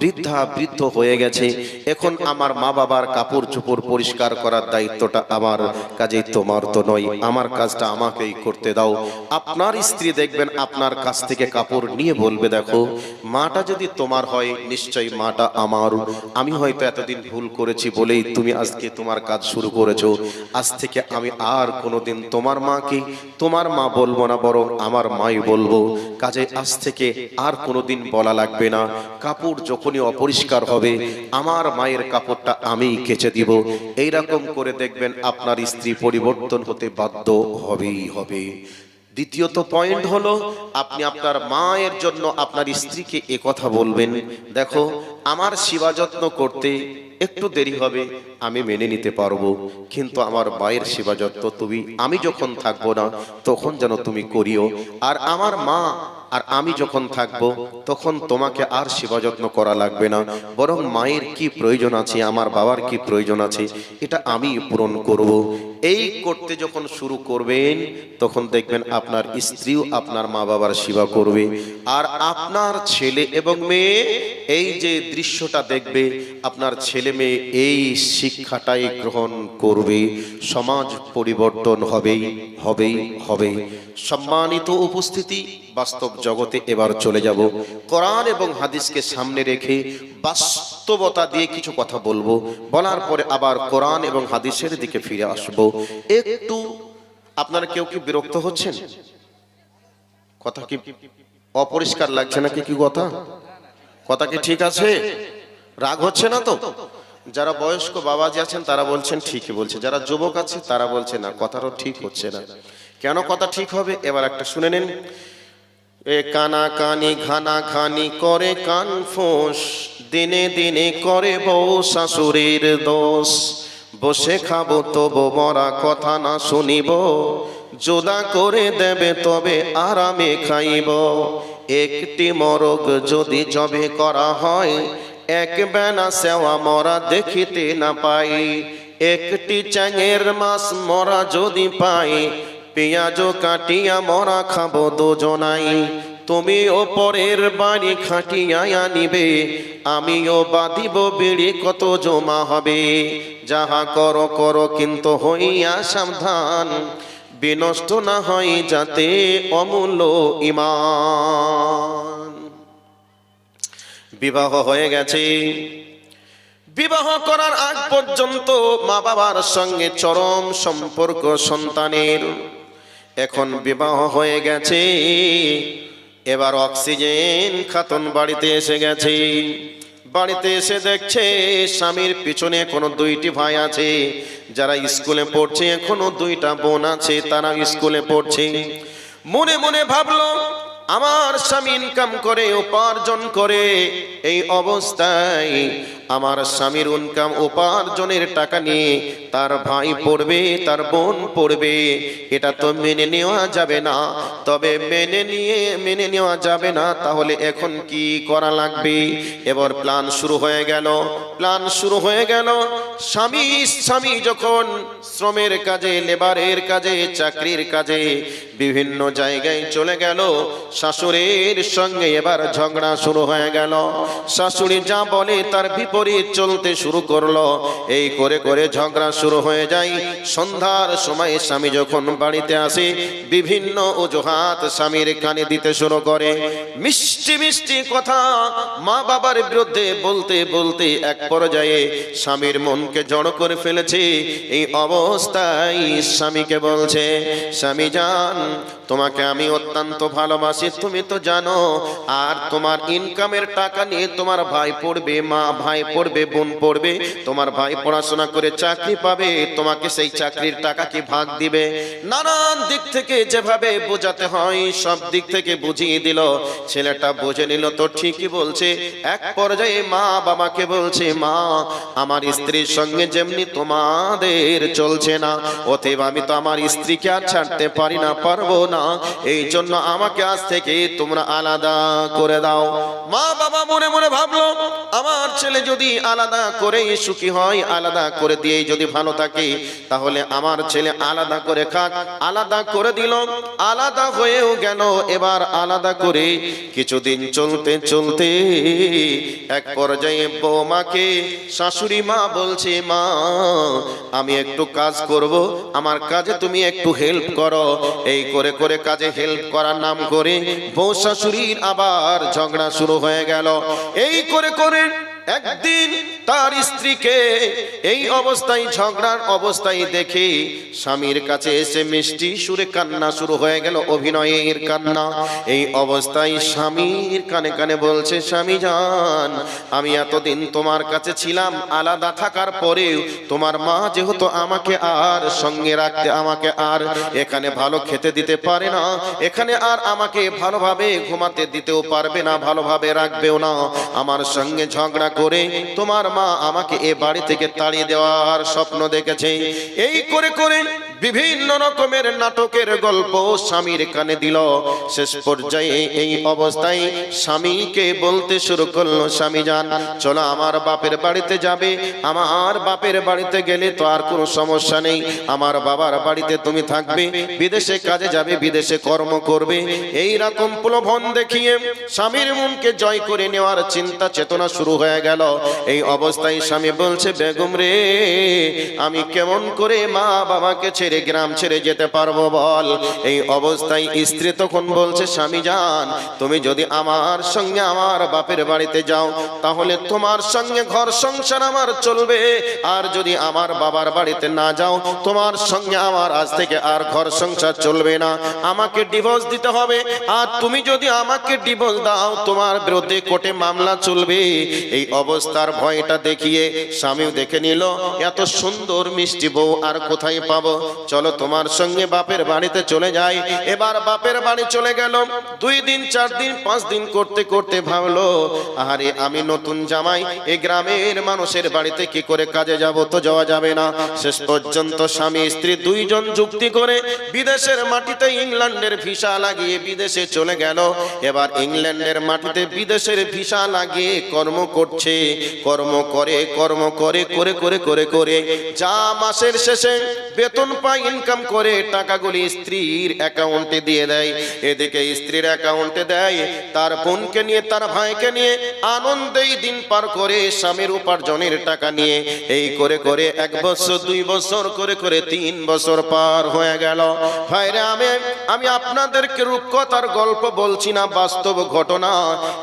বৃদ্ধ হয়ে গেছে, এখন আমার মা বাবার কাপড় চোপড় পরিষ্কার করার দায়িত্বটা আমার। কাজেই তোমার তো নয়, আমার কাজটা আমাকেই করতে দাও। আপনার স্ত্রী দেখবেন আপনার কাছ থেকে কাপড় নিয়ে বলবে, দেখো মাটা যদি তোমার হয় নিশ্চয়ই মাটা আমার। আমি হয়তো এতদিন ভুল করেছি বলেই তুমি আজকে তোমার কাজ শুরু করেছো। আজ থেকে আমি আর কোনোদিন তোমার মাকে তোমার মা বলবো না, বরং আমার মাই বলবো। কাজে আজ থেকে আর কোনোদিন বলা লাগবে না। কাপড় যখনই অপরিষ্কার হবে আমার মায়ের কাপড়টা আমি কেচে দিব। এইরকম করে দেখবেন আপনার স্ত্রী পরিবর্তন হতে বাধ্য হবেই হবে। দ্বিতীয়ত পয়েন্ট হলো, আপনি আপনার মায়ের জন্য আপনার স্ত্রীকে একথা বলবেন, দেখো আমার সেবা যত্ন করতে একটু দেরি হবে, আমি মেনে নিতে পারবো, কিন্তু আমার মায়ের সেবা যত্ন তুমি, আমি যখন থাকবো না তখন যেন তুমি করিও। আর আমার মা আর আমি যখন থাকবো তখন তোমাকে আর সেবা যত্ন করা লাগবে না, বরং মায়ের কি প্রয়োজন আছে, আমার বাবার কি প্রয়োজন আছে, এটা আমি পূরণ করব। এই করতে যখন শুরু করবেন তখন দেখবেন আপনার স্ত্রীও আপনার মা বাবার সেবা করবে। আর আপনার ছেলে এবং মেয়ে এই যে দৃশ্যটা দেখবে, আপনার ছেলে মেয়ে এই শিক্ষাটাই গ্রহণ করবে, সমাজ পরিবর্তন হবেই হবেই হবে। সম্মানিত উপস্থিতি, বাস্তব জগতে এবার চলে যাব। কোরআন এবং হাদিসকে সামনে রেখে বাস্তবতা দিয়ে কিছু কথা বলবো, বলার পরে আবার কোরআন এবং হাদিসের দিকে ফিরে আসব। একটু আপনারা কেউ কি বিরক্ত হচ্ছেন? কথা কি অপরিষ্কার লাগছে নাকি? কি কথা কি ঠিক আছে? রাগ হচ্ছে না তো? যারা বয়স্ক বাবাজি আছেন তারা বলছেন ঠিকই বলছে, যারা যুবক আছে তারা বলছে না, কথাটাও ঠিক হচ্ছে না। কেন কথা ঠিক হবে এবার একটা শুনে নেন। এ কানা কানি ঘানা ঘানি করে কান ফোঁস, দিনে দিনে করে বউ শাশুড়ির দোষ। বসে খাবো তবু মরা কথা না শুনিব, জোদা করে দেবে তবে আরামে খাইব। একটি মরগ যদি জবে করা হয়, এক বেলা সেওয়া মরা দেখিতে না পাই, একটি চ্যাঙের মাছ মরা যদি পাই, পেঁয়াজ কাটিয়া মরা খাবো দুজনাই। তুমিও পরের বাড়ি খাটিয়া আনিবে, আমিও বাঁধিব বিড়ি, কত জমা হবে। যাহা করো করো কিন্তু হইয়া সাবধান, বিনষ্ট না হয় যাতে অমূল্য ঈমান। বিবাহ হয়ে গেছে, বিবাহ করার আগ পর্যন্ত মা বাবার সঙ্গে চরম সম্পর্ক সন্তানের। এখন বিবাহ হয়ে গেছে, এবার অক্সিজেন খাতুন বাড়িতে এসে গেছে। বাড়িতে এসে দেখছে স্বামীর পিছনে এখনো দুইটি ভাই আছে যারা স্কুলে পড়ছে, এখনো দুইটা বোন আছে তারা স্কুলে পড়ছে। মনে মনে ভাবলো আমার স্বামী ইনকাম করে উপার্জন করে, এই অবস্থায় আমার স্বামীর ইনকাম উপার্জনের টাকা নিয়ে তার ভাই পড়বে, তার বোন পড়বে, এটা তো মেনে নেওয়া যাবে না। তবে মেনে নেওয়া যাবে না, তাহলে এখন কি করা লাগবে? এবার প্ল্যান শুরু হয়ে গেল। স্বামী যখন শ্রমের কাজে, লেবারের কাজে, চাকরির কাজে বিভিন্ন জায়গায় চলে গেল, শাশুড়ির সঙ্গে এবার ঝগড়া শুরু হয়ে গেল। শাশুড়ি যা বলে তার বিপরীত চলতে শুরু করলো। এই করে করে ঝগড়া শুরু হয়ে যায়। সন্ধ্যার সময় স্বামী যখন বাড়িতে আসে, বিভিন্ন অজুহাত স্বামীর কানে দিতে শুরু করে। মিষ্টি মিষ্টি কথা মা বাবার বিরুদ্ধে বলতে বলতে এক পর্যায়ে স্বামীর মনকে জড়ো করে ফেলেছে। এই অবস্থায় স্বামীকে বলছে, স্বামী জান, তোমাকে আমি অত্যন্ত ভালোবাসি, তুমি তো জানো। আর তোমার ইনকামের টাকা নিয়ে তোমার ভাই পড়বে, ভাই পড়বে, বোন পড়বে, তোমার ভাই পড়াশোনা করে চাকরি পাবে, তোমাকে সেই চাকরির টাকা কি ভাগ দিবে? নানান দিক থেকে যেভাবে বোঝাতে হয় সব দিক থেকে বুঝিয়ে দিল। ছেলেটা বুঝে নিল তো ঠিকই বলছে। এক পর্যায়ে মা বাবাকে বলছে, মা, আমার স্ত্রীর সঙ্গে যেমনি তোমাদের চলছে না, অতএব আমি তো আমার স্ত্রীকে আর ছাড়তে পারি না, পারবো না। এই জন্য আমাকে আজ থেকে তোমরা আলাদা করে দাও। মা বাবা মনে মনে ভাবলো, আমার ছেলে যদি আলাদা করে সুখী হয়, আলাদা করে দিয়ে যদি ভালো থাকে, তাহলে আমার ছেলে আলাদা করে খাক। আলাদা করে দিল, আলাদা হয়েও গেল। এবার আলাদা করে কিছুদিন চলতে চলতে এক পর্যায়ে বৌমাকে শাশুড়ি মা বলছে, মা, আমি একটু কাজ করব, আমার কাজে তুমি একটু হেল্প করো। এই করে করে কাজে হেল্প করার নাম করে বউ শাশুড়ির আবার ঝগড়া শুরু হয়ে গেল। এই করে করে একদিন তার স্ত্রীকে এই অবস্থায়, ঝগড়ার অবস্থায় দেখে স্বামীর কাছে এসে মিষ্টি সুরে কান্না শুরু হয়ে গেল, অভিনয়ের কান্না। এই অবস্থায় স্বামীর কানে কানে বলছে, স্বামী জান, আমি এতদিন তোমার কাছে ছিলাম, আলাদা থাকার পরেও তোমার মা যেহেতু আমাকে আর সঙ্গে রাখতে, আমাকে আর এখানে ভালো খেতে দিতে পারে না, এখানে আর আমাকে ভালোভাবে ঘুমাতে দিতেও পারবে না, ভালোভাবে রাখবেও না, আমার সঙ্গে ঝগড়া করে তোমার মা আমাকে এ বাড়ি থেকে তাড়িয়ে দেওয়ার স্বপ্ন দেখেছে। এই করে করে বিভিন্ন রকমের নাটকের গল্প স্বামীর কানে দিল। শেষ পর্যায়ে এই অবস্থায় স্বামীকে বলতে শুরু করলো, স্বামী জান, চলো আমার বাপের বাড়িতে যাবে। আমার বাপের বাড়িতে গেলে তো আর কোনো সমস্যা নেই, আমার বাবার বাড়িতে তুমি থাকবে, বিদেশে কাজে যাবে, বিদেশে কর্ম করবে। এই রকম প্রলোভন দেখিয়ে স্বামীর মনকে জয় করে নেওয়ার চিন্তা চেতনা শুরু হয়ে গেল। এই অবস্থায় স্বামী বলছে, বেগম রে, আমি কেমন করে মা বাবাকে ছেড়ে গ্রাম ছেড়ে যেতে পারবো বল? এই অবস্থায় স্ত্রী তখন বলছে, স্বামী জান, তুমি যদি আমার সঙ্গে আমার বাপের বাড়িতে যাও, তাহলে তোমার সঙ্গে ঘর সংসার আমার চলবে। আর যদি আমার বাবার বাড়িতে না যাও, তোমার সঙ্গে আমার আজ থেকে আর ঘর সংসার চলবে না, আমাকে ডিভোর্স দিতে হবে। আর তুমি যদি আমাকে ডিভোর্স দাও, তোমার বিরুদ্ধে কোর্টে মামলা চলবে। এই অবস্থার ভয়টা দেখিয়ে স্বামীও দেখে নিল, এত সুন্দর মিষ্টি বউ আর কোথায় পাবো? চলো তোমার সঙ্গে বাপের বাড়িতে চলে যাই। এবার বাপের বাড়ি চলে গেল। 2 দিন 4 দিন 5 দিন করতে করতে ভাবলো, আরে আমি নতুন জামাই, এই গ্রামের মানুষের বাড়িতে কি করে কাজে যাব? তো যাওয়া যাবে না। শেষ পর্যন্ত স্বামী স্ত্রী 2 জন যুক্তি করে বিদেশের মাটিতে ইংল্যান্ডের ভিসা লাগিয়ে বিদেশে চলে গেল। এবার ইংল্যান্ডের মাটিতে বিদেশের ভিসা লাগিয়ে কর্ম করছে। কর্ম করে করে করে যা মাসের শেষে বেতন পায়, ইনকাম করে টাকাগুলি স্ত্রীর অ্যাকাউন্টে দিয়ে দেয়। এদিকে স্ত্রীর অ্যাকাউন্টে দেয়, তার বোনকে নিয়ে তার ভাইকে নিয়ে আনন্দেই দিন পার করে স্বামীর উপার্জনের টাকা নিয়ে। এই করে করে 1 বছর 2 বছর করে করে 3 বছর পার হয়ে গেল। ভাইরে আমি আপনাদেরকে রূপকথার গল্প বলছি না, বাস্তব ঘটনা।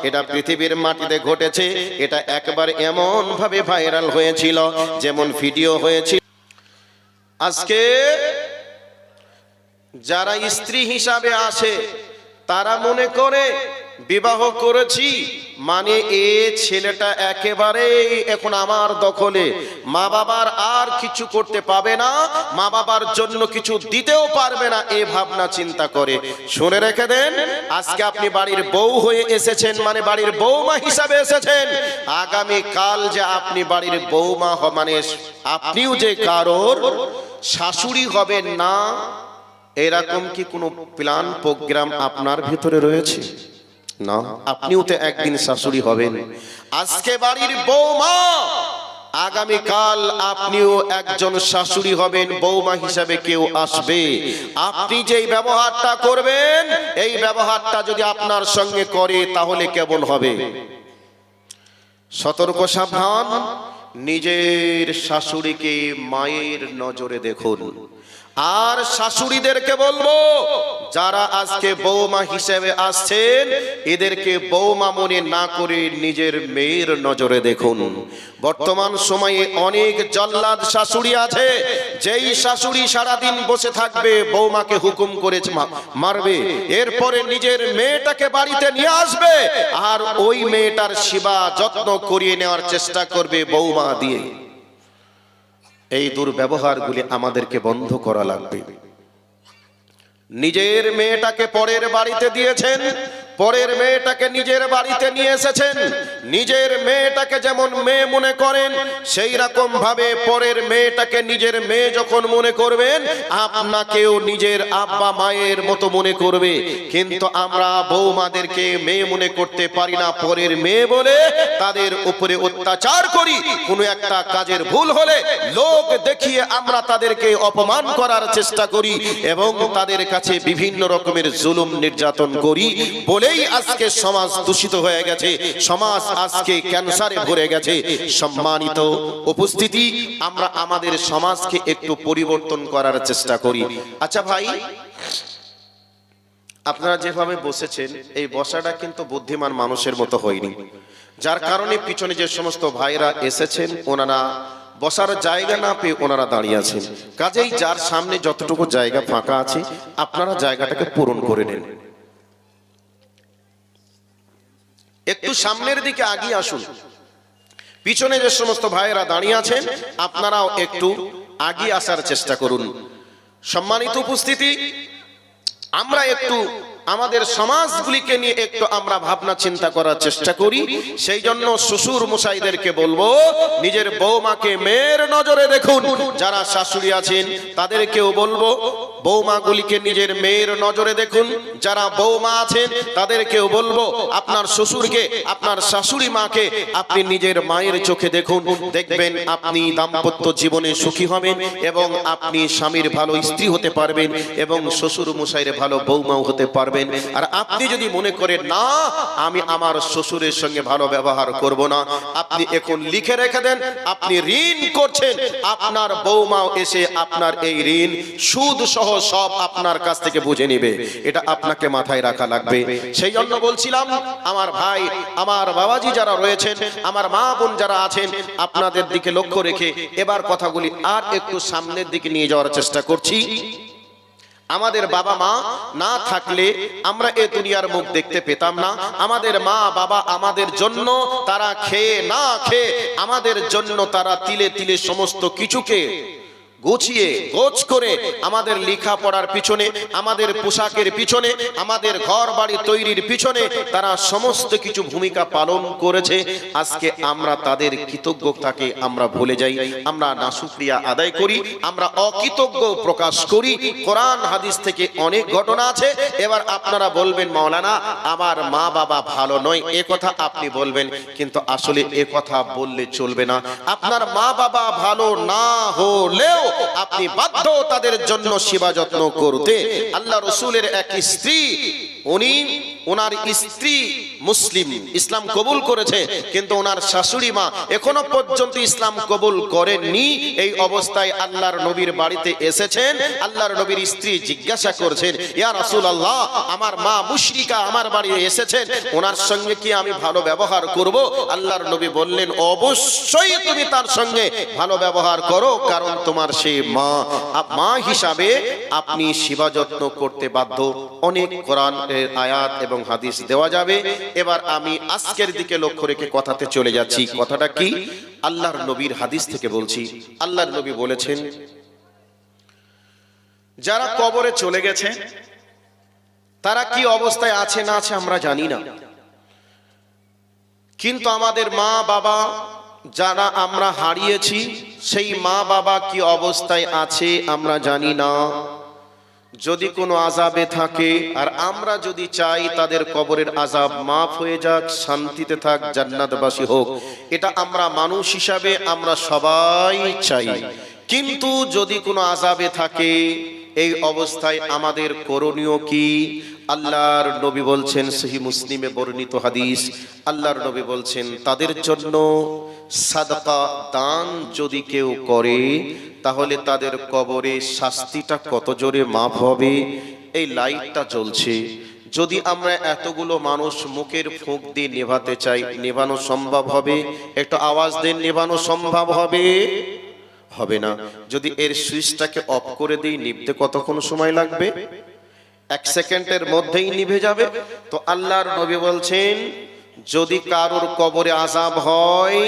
এটা পৃথিবীর মাটিতে ঘটেছে। এটা একবার এমন ভাবে ভাইরাল হয়েছিল, যেমন ভিডিও হয়েছিল। আজকে যারা স্ত্রী হিসাবে আসে তারা মনে করে বিবাহ করেছি মানে এ ছেলেটা একেবারে এখন আমার দখলে, মা বাবার আর কিছু করতে পাবে না, মা বাবার জন্য কিছু দিতেও পারবে না, এ ভাবনা চিন্তা করে। শুনে রেখে দেন, আজকে আপনি বাড়ির বউ হয়ে এসেছেন মানে বাড়ির বৌমা হিসাবে এসেছেন। আগামী কাল যে আপনি বাড়ির বৌমা মানে আপনিও যে কারোর শাশুড়ি হবেন না, এরকম কি কোনো প্ল্যান প্রোগ্রাম আপনার ভিতরে রয়েছে? না, আপনিও তো একদিন শাশুড়ি হবেন। আজকে বাড়ির বৌমা, আগামী কাল আপনিও একজন শাশুড়ি হবেন, বৌমা হিসাবে কেউ আসবে। আপনি যেই ব্যবহারটা করবেন, এই ব্যবহারটা যদি আপনার সঙ্গে করে তাহলে কেমন হবে? সতর্ক সাবধান, নিজের শাশুড়িকে মায়ের নজরে দেখুন। আর শাশুড়িদেরকে বলবো, যারা আজকে বৌমা হিসেবে আসছেন, এদেরকে বৌমা মনে না করে নিজের মেয়ের নজরে দেখুন। বর্তমান সময়ে অনেক জল্লাদ শাশুড়ি আছে, যেই শাশুড়ি সারাদিন বসে থাকবে, বৌমাকে হুকুম করে মারবে, এরপরে নিজের মেয়েটাকে বাড়িতে নিয়ে আসবে আর ওই মেয়েটার সেবা যত্ন করিয়ে নেওয়ার চেষ্টা করবে বৌমা দিয়ে। এই দুর্ব্যবহারগুলি আমাদেরকে বন্ধ করা লাগবে। নিজের মেয়েটাকে পরের বাড়িতে দিয়েছেন, পরের মেয়েটাকে নিজের বাড়িতে নিয়ে এসেছেন। নিজের মেয়েটাকে যেমন মেয়ে মনে করেন, সেই রকম ভাবে পরের মেয়েটাকে নিজের মেয়ে যখন মনে করবেন, আপনাকেও নিজের আব্বা মায়ের মতো মনে করবে। কিন্তু আমরা বৌমাদেরকে মেয়ে মনে করতে পারি না, পরের মেয়ে বলে তাদের উপরে অত্যাচার করি। কোনো একটা কাজের ভুল হলে লোক দেখিয়ে আমরা তাদেরকে অপমান করার চেষ্টা করি এবং তাদের কাছে বিভিন্ন রকমের জুলুম নির্যাতন করি বলেই আজকে সমাজ দূষিত হয়ে গেছে, সমাজ আজকে ক্যান্সারে ভরে গেছে। সম্মানিত উপস্থিতি, আমরা আমাদের সমাজকে একটু পরিবর্তন করার চেষ্টা করি। আচ্ছা ভাই, আপনারা যেভাবে বসেছেন, এই বসাটা কিন্তু বুদ্ধিমান মানুষের মতো হয়নি, যার কারণে পিছনে যে সমস্ত ভাইরা এসেছেন ওনারা বসার জায়গা না পেয়ে ওনারা দাঁড়িয়ে আছেন। কাজেই যার সামনে যতটুকু জায়গা ফাঁকা আছে, আপনারা জায়গাটাকে পূরণ করে নেন। একটু সামনের দিকে আগিয়ে আসুন। পিছনে যে সমস্ত ভাইয়েরা দাঁড়িয়ে আছেন, আপনারাও একটু আগিয়ে আসার চেষ্টা করুন। সম্মানিত উপস্থিতি, আমরা একটু আমাদের সমাজগুলিকে নিয়ে একটু আমরা ভাবনা চিন্তা করার চেষ্টা করি। সেই জন্য শ্বশুর মশাইদেরকে বলবো, নিজের বৌমাকে মেয়ের নজরে দেখুন। যারা শাশুড়ি আছেন তাদেরকেও বলবো, বৌমাগুলিকে নিজের মেয়ের নজরে দেখুন। যারা বৌমা আছেন তাদেরকেও বলবো, আপনার শ্বশুরকে, আপনার শাশুড়ি মাকে আপনি নিজের মায়ের চোখে দেখুন। দেখবেন আপনি দাম্পত্য জীবনে সুখী হবেন এবং আপনি স্বামীর ভালো স্ত্রী হতে পারবেন এবং শ্বশুর মশাইয়ের ভালো বৌমাও হতে পারবেন। আর আপনি যদি মনে করেন না, আমি আমার শ্বশুরের সঙ্গে ভালো ব্যবহার করব না, আপনি এখন লিখে রেখে দেন, আপনি ঋণ করছেন। আপনার বৌমাও এসে আপনার এই ঋণ সুদ সহ সব আপনার কাছ থেকে বুঝে নেবে। এটা আপনাকে মাথায় রাখা লাগবে। সেই জন্য বলছিলাম, আমার ভাই, আমার বাবাজি যারা রয়েছেন, আমার মা বোন যারা আছেন, আপনাদের দিকে লক্ষ্য রেখে এবার কথাগুলি আর একটু সামনের দিকে নিয়ে যাওয়ার চেষ্টা করছি। আমাদের বাবা মা না থাকলে আমরা এই দুনিয়ার মুখ দেখতে পেতাম না। আমাদের মা বাবা আমাদের জন্য তারা খেয়ে না খেয়ে আমাদের জন্য তারা তিলে তিলে সমস্ত কিছুকে গুছিয়ে গোছ করে আমাদের লেখাপড়ার পিছনে, আমাদের পোশাকের পিছনে, আমাদের ঘর বাড়ি তৈরির পিছনে তারা সমস্ত কিছু ভূমিকা পালন করেছে। আজকে আমরা তাদের কৃতজ্ঞতাকে আমরা ভুলে যাই, আমরা নাশুকরিয়া আদায় করি, আমরা অকৃতজ্ঞ প্রকাশ করি। কোরআন হাদিস থেকে অনেক ঘটনা আছে। এবার আপনারা বলবেন মাওলানা আমার মা বাবা ভালো নয়, এ কথা আপনি বলবেন, কিন্তু আসলে এ কথা বললে চলবে না। আপনার মা বাবা ভালো না হলেও আপনি বাধ্য তাদের জন্য সেবা যত্ন করতে। আল্লাহ রসুলের এক স্ত্রী, ওনার স্ত্রী মুসলিম, ইসলাম কবুল করেছে, কিন্তু ওনার শাশুড়ি মা এখনো পর্যন্ত ইসলাম কবুল করেননি। এই অবস্থায় আল্লাহর নবীর বাড়িতে এসেছেন। আল্লাহর নবীর স্ত্রী জিজ্ঞাসা করছেন, ইয়া রাসূলুল্লাহ, আমার মা মুশরিকা আমার বাড়ি এসেছেন, ওনার সঙ্গে কি আমি ভালো ব্যবহার করব? আল্লাহর নবী বললেন, অবশ্যই তুমি তার সঙ্গে ভালো ব্যবহার করো, কারণ তোমার সেই মা হিসাবে আপনি সেবা যত্ন করতে বাধ্য। অনেক কোরআনের আয়াত এবং হাদিস দেওয়া যাবে। এবার আমি আজকের দিকে লক্ষ্য রেখে কথাতে চলে যাচ্ছি। কথাটা কি? আল্লাহর নবীর হাদিস থেকে বলছি। আল্লাহর নবী বলেছেন, যারা কবরে চলে গেছে তারা কি অবস্থায় আছে না আছে আমরা জানি না, কিন্তু আমাদের মা বাবা যারা আমরা হারিয়েছি সেই মা বাবা কি অবস্থায় আছে আমরা জানি না। যদি কোনো আযাবে থাকে আর আমরা যদি চাই তাদের কবরের আযাব মাফ হয়ে যাক, শান্তিতে থাক, জান্নাতবাসী হোক, এটা আমরা মানুষ হিসাবে আমরা সবাই চাই। কিন্তু যদি কোনো আযাবে থাকে এই অবস্থায় আমাদের করণীয় কি? আল্লাহর নবী বলছেন, সহিহ মুসলিমে বর্ণিত হাদিস, আল্লাহর নবী বলছেন তাদের জন্য সাদকা দান যদি কেউ করে তাহলে তাদের কবরে শাস্তিটা কত জোরে মাফ হবে। এই লাইটটা জ্বলছে, যদি আমরা এতগুলো মানুষ মুখের ফুঁক দিয়ে নেভাতে চাই, নেভানো সম্ভব হবে? একটু আওয়াজ দেন, নেভানো সম্ভব হবে? হবে না। যদি এর সুইচটাকে অফ করে দিই, নিভতে কতক্ষণ সময় লাগবে? 1 সেকেন্ডের মধ্যেই নিভে যাবে। তো আল্লাহর নবী বলছেন, যদি কারোর কবরে আযাব হয়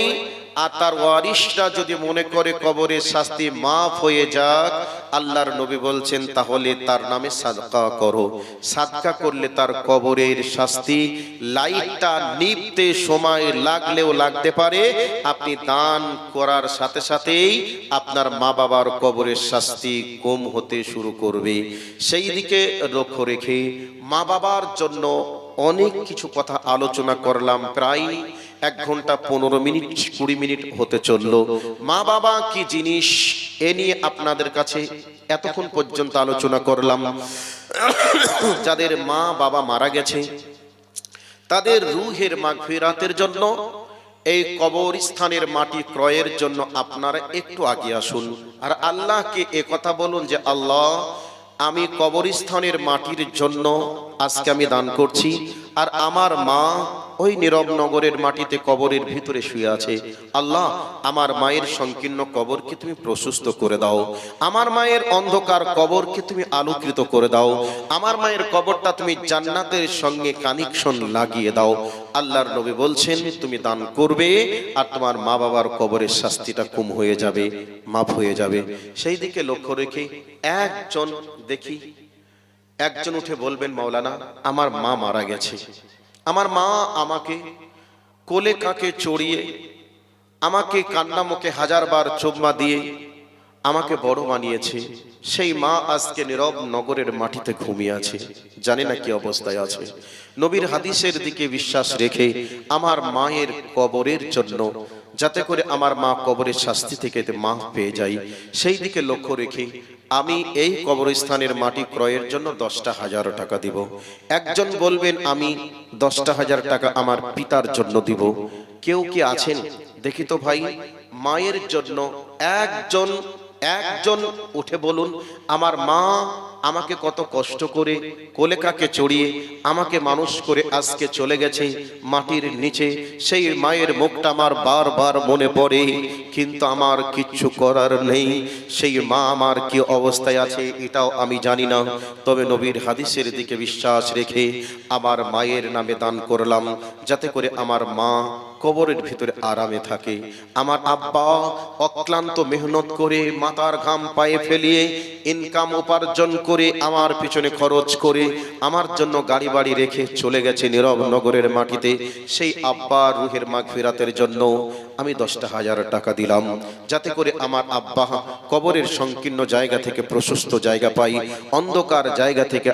আর তার ওয়ারিসরা যদি মনে করে কবরের শাস্তি মাফ হয়ে যাক, আল্লাহর নবী বলছেন তাহলে তার নামে সাদকা করো। সাদকা করলে তার কবরের শাস্তি, লাইটটা নিভতে সময় লাগলেও লাগতে পারে, আপনি দান করার সাথে সাথেই আপনার মা বাবার কবরের শাস্তি কম হতে শুরু করবে। সেই দিকে লক্ষ্য রেখে মা বাবার জন্য অনেক কিছু কথা আলোচনা করলাম, প্রায় 1 ঘন্টা 15 মিনিট 20 মিনিট হতে চললো। মা বাবা কি জিনিস এ নিয়ে আপনাদের কাছে এতক্ষণ পর্যন্ত আলোচনা করলাম। যাদের মা বাবা মারা গেছে তাদের রূহের মাগফিরাতের জন্য এই কবরস্থানের মাটি ক্রয়ের জন্য আপনারা একটু আগে আসুন আর আল্লাহকে একথা বলুন যে আল্লাহ, আমি কবরস্থানের মাটির জন্য আজকে আমি দান করছি, আর আমার মা ওই নীরব নগরের মাটিতে কবরের ভিতরে শুয়ে আছে। আল্লাহ, আমার মায়ের সংকীর্ণ কবরকে তুমি প্রশস্ত করে দাও, আমার মায়ের অন্ধকার কবরকে তুমি আলোকিত করে দাও, আমার মায়ের কবরটা তুমি জান্নাতের সঙ্গে কানেকশন লাগিয়ে দাও। আল্লাহর নবী বলছেন তুমি দান করবে আর তোমার মা বাবার কবরের শাস্তিটা কম হয়ে যাবে, মাফ হয়ে যাবে। সেই দিকে লক্ষ্য রেখে একজন উঠে বলবেন, মাওলানা আমার মা মারা গেছে, আমার মা আমাকে কোলে কাকে চড়িয়ে, আমাকে কান্না মুখে 1000 বার চুম্মা দিয়ে আমাকে বড় বানিয়েছে, সেই মা আজকে নীরব নগরের মাটিতে ঘুমিয়ে আছে, জানি না কি অবস্থায় আছে। নবীর হাদিসের দিকে বিশ্বাস রেখে আমার মায়ের কবরের জন্য, যাতে করে আমার মা কবরের শাস্তি থেকে মাফ পেয়ে যায়, সেই দিকে লক্ষ্য রেখে আমি এই কবরস্থানের মাটি ক্রয়ের জন্য 10,000 টাকা দিব। একজন বলবেন আমি 10,000 টাকা আমার পিতার জন্য দিব। কেউ কি আছেন দেখি তো ভাই, মায়ের জন্য একজন উঠে বলুন, আমার মা আমাকে কত কষ্ট করে কোলে কাকে চড়িয়ে আমাকে মানুষ করে আজকে চলে গেছে মাটির নিচে, সেই মায়ের মুখটা আমার বারবার মনে পড়ে, কিন্তু আমার কিচ্ছু করার নেই। সেই মা আমার কি অবস্থায় আছে এটাও আমি জানি না, তবে নবীর হাদিসের দিকে বিশ্বাস রেখে আমার মায়ের নামে দান করলাম, যাতে করে আমার মা কবরের ভিতরে আরামে থাকে। আমার আব্বা অক্লান্ত মেহনত করে মাথার ঘাম পায়ে ফেলিয়ে ইনকাম উপার্জন করে আমার পিছনে খরচ করে আমার জন্য গাড়ি বাড়ি রেখে চলে গেছে নীরব নগরের মাটিতে। সেই আব্বার রুহের মাগফিরাতের জন্য আমি 10,000 টাকা দিলাম, যাতে করে আমার আব্বা কবরের সংকীর্ণ জায়গা থেকে প্রশস্ত জায়গা পাই, অন্ধকার জায়গা থেকে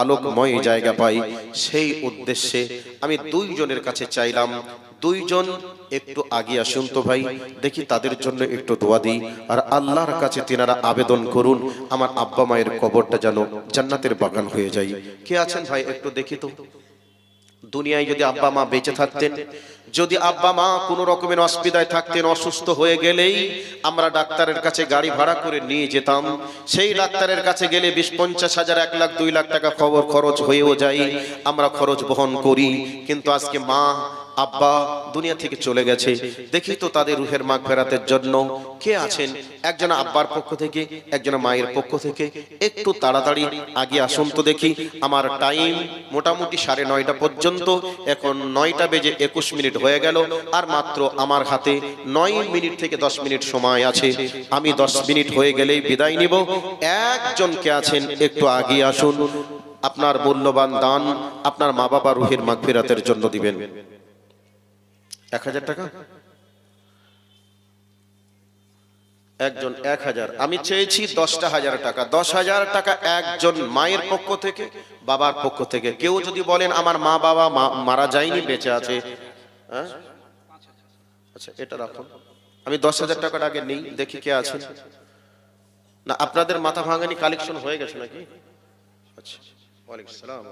আলোকময় জায়গা পাই। সেই উদ্দেশ্যে আমি 2 জনের কাছে চাইলাম, 2 জন একটু আগে আসুন তো ভাই, দেখি তাদের জন্য একটু দোয়া দিই। আর আল্লাহর কাছে তিনারা আবেদন করুন আমার আব্বা মায়ের কবরটা যেন জান্নাতের বাগান হয়ে যায়। কে আছেন ভাই একটু দেখি তো। দুনিয়ায় যদি আব্বা মা বেঁচে থাকতেন, যদি আব্বা মা কোনো রকমের অসুবিধায় থাকতেন, অসুস্থ হয়ে গেলেই আমরা ডাক্তারের কাছে গাড়ি ভাড়া করে নিয়ে যেতাম। সেই ডাক্তারের কাছে গেলে 20-50 হাজার, 1 লাখ 2 লাখ টাকা খরচ হয়েও যায়, আমরা খরচ বহন করি। কিন্তু আজকে মা আব্বা দুনিয়া থেকে চলে গেছে, দেখি তো তাদের রুহের মাগফিরাতের জন্য কে আছেন। একজন আব্বার পক্ষ থেকে, একজন মায়ের পক্ষ থেকে একটু তাড়াতাড়ি আগে আসুন তো দেখি। আমার টাইম মোটামুটি 9:30 পর্যন্ত, এখন 9টা বেজে 21 মিনিট হয়ে গেল, আর মাত্র আমার হাতে 9 মিনিট থেকে 10 মিনিট সময় আছে। আমি 10 মিনিট হয়ে গেলেই বিদায় নিব। একজন কে আছেন একটু আগে আসুন, আপনার মূল্যবান দান আপনার মা বাবা রুহের মাগফিরাতের জন্য দিবেন। 1000 টাকা একজন, 1000। আমি চেয়েছি 10,000 টাকা। 10,000 টাকা একজন মায়ের পক্ষ থেকে, বাবার পক্ষ থেকে। কেউ যদি বলেন আমার মা বাবা মারা যায়নি, বেঁচে আছে, হ্যাঁ আচ্ছা এটা রাখুন। আমি 10,000 টাকাটা আগে নেই, দেখি কে আছে। না আপনাদের মাথা ভাঙানি কালেকশন হয়ে গেছে নাকি? আচ্ছা, ওয়ালাইকুম আসসালাম।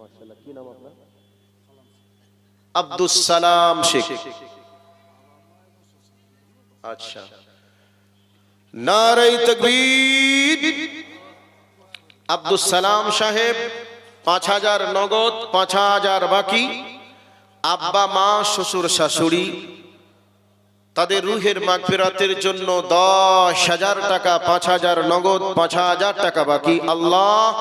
মাশাআল্লাহ, কি নাম আপনার? আব্দুস সালাম শেখ। আচ্ছা, নারে তাকবীর। আব্দুস সালাম সাহেব 5,000 নগদ, 5,000 বাকি। আব্বা মা শ্বশুর শাশুড়ি তাদের রুহের মাগফিরাতের জন্য 10,000 টাকা, 5,000 নগদ, 5,000 টাকা বাকি। আল্লাহ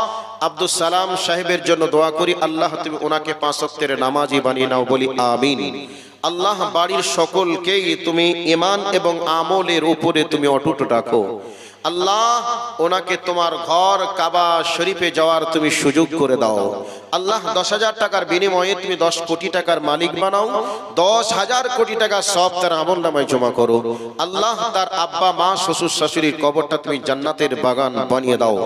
আব্দুস সালাম সাহেবের জন্য দোয়া করি, আল্লাহ তুমি ওনাকে 5 ওয়াক্তের নামাজি বানিয়ে নাও, বলি আমিন। আল্লাহ বাড়ির সকলকেই তুমি ঈমান এবং আমলের উপরে তুমি অটুট রাখো। আল্লাহ ওনাকে তোমার ঘর কাবা শরীফে যাওয়ার তুমি সুযোগ করে দাও। আল্লাহ 10,000 টাকার বিনিময়ে তুমি 10 কোটি টাকার মালিক বানাও। 10,000 কোটি টাকা সব তার আমল নামায় জমা করো। আল্লাহ তার আব্বা মা শ্বশুর শাশুড়ির কবরটা তুমি জান্নাতের বাগান বানিয়ে দাও।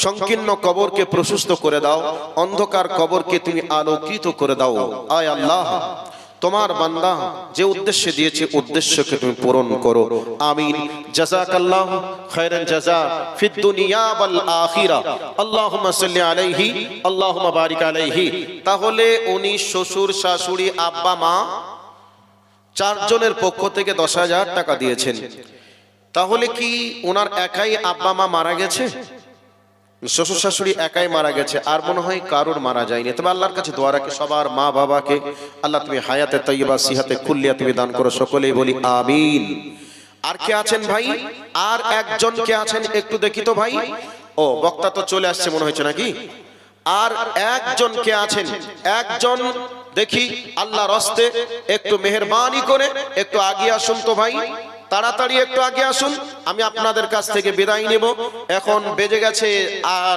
সংকীর্ণ কবরকে প্রশস্ত করে দাও, অন্ধকার কবরকে তুমি আলোকিত করে দাও। আয় আল্লাহ, তোমার বান্দা যে উদ্দেশ্যে দিয়েছে উদ্দেশ্যকে তুমি পূরণ করো, আমিন। জাযাকাল্লাহ খায়রান জাযা ফিদ দুনিয়া ওয়াল আখিরা। আল্লাহুম্মা সাল্লি আলাইহি, আল্লাহুম্মা বারিক আলাইহি। তাহলে উনি শ্বশুর শাশুড়ি আব্বা মা 4 জনের পক্ষ থেকে 10,000 টাকা দিয়েছেন। তাহলে কি ওনার একাই আব্বা মা মারা গেছে? শ্বশুর শাশুড়ি একাই মারা গেছে, আর মনে হয় কারোর মারা যায়নি। তবে আল্লাহর কাছে দোয়া রাখি সবার মা বাবাকে আল্লাহ তুমি হায়াতে তাইয়্যিবা সিহাতে কুল্লিয়া তুমি দান করো, সকলেই বলি আমিন। আর কে আছেন ভাই? আর একজন কে আছেন একটু দেখি তো ভাই। ও বক্তা তো চলে আসছে মনে হচ্ছে নাকি? আর একজন কে আছেন? একজন দেখি আল্লাহর হস্তে একটু মেহেরবানি করে একটু আগে আসুন তো ভাই, তাড়াতাড়ি একটু আগে আসুন। আমি আপনাদের কাছ থেকে বিদায় নেব। এখন বেজে গেছে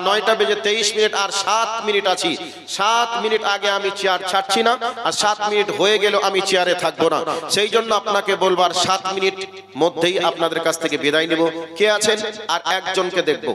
9টা বেজে 23 মিনিট, আর 7 মিনিট আছি। 7 মিনিট আগে আমি চেয়ার ছাড়ছি না, আর 7 মিনিট হয়ে গেল আমি চেয়ারে থাকবো না। সেই জন্য আপনাকে বলবার 7 মিনিট মধ্যেই আপনাদের কাছ থেকে বিদায় নেব। কে আছেন? আর একজনকে দেখব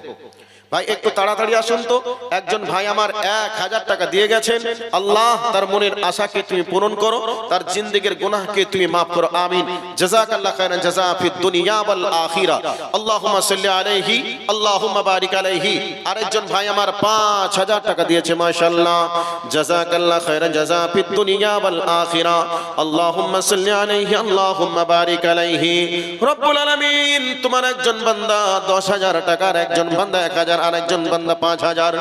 ভাই, একটু তাড়াতাড়ি আসুন তো। একজন ভাই আমার 1,000 টাকা দিয়ে গেছেন। আল্লাহ তার মনের আশাকে তুমি পূরণ করো, তার জিন্দেগীর গুনাহকে তুমি মাফ করো, আমিন। জাযাকাল্লাহু খায়রান জাযা ফিদ দুনিয়া ওয়াল আখিরা। আল্লাহুম্মা সাল্লি আলাইহি, আল্লাহুম্মা বারিক আলাইহি। আরেকজন ভাই আমার 5,000 টাকা দিয়েছে, মাশাআল্লাহ। জাযাকাল্লাহু খায়রান জাযা ফিদ দুনিয়া ওয়াল আখিরা। আল্লাহুম্মা সাল্লি আলাইহি, আল্লাহুম্মা বারিক আলাইহি। রব্বুল আলামিন তোমার একজন বান্দা 10,000 টাকার, একজন বান্দা 1,000, আর একজন বান্দা 5,000।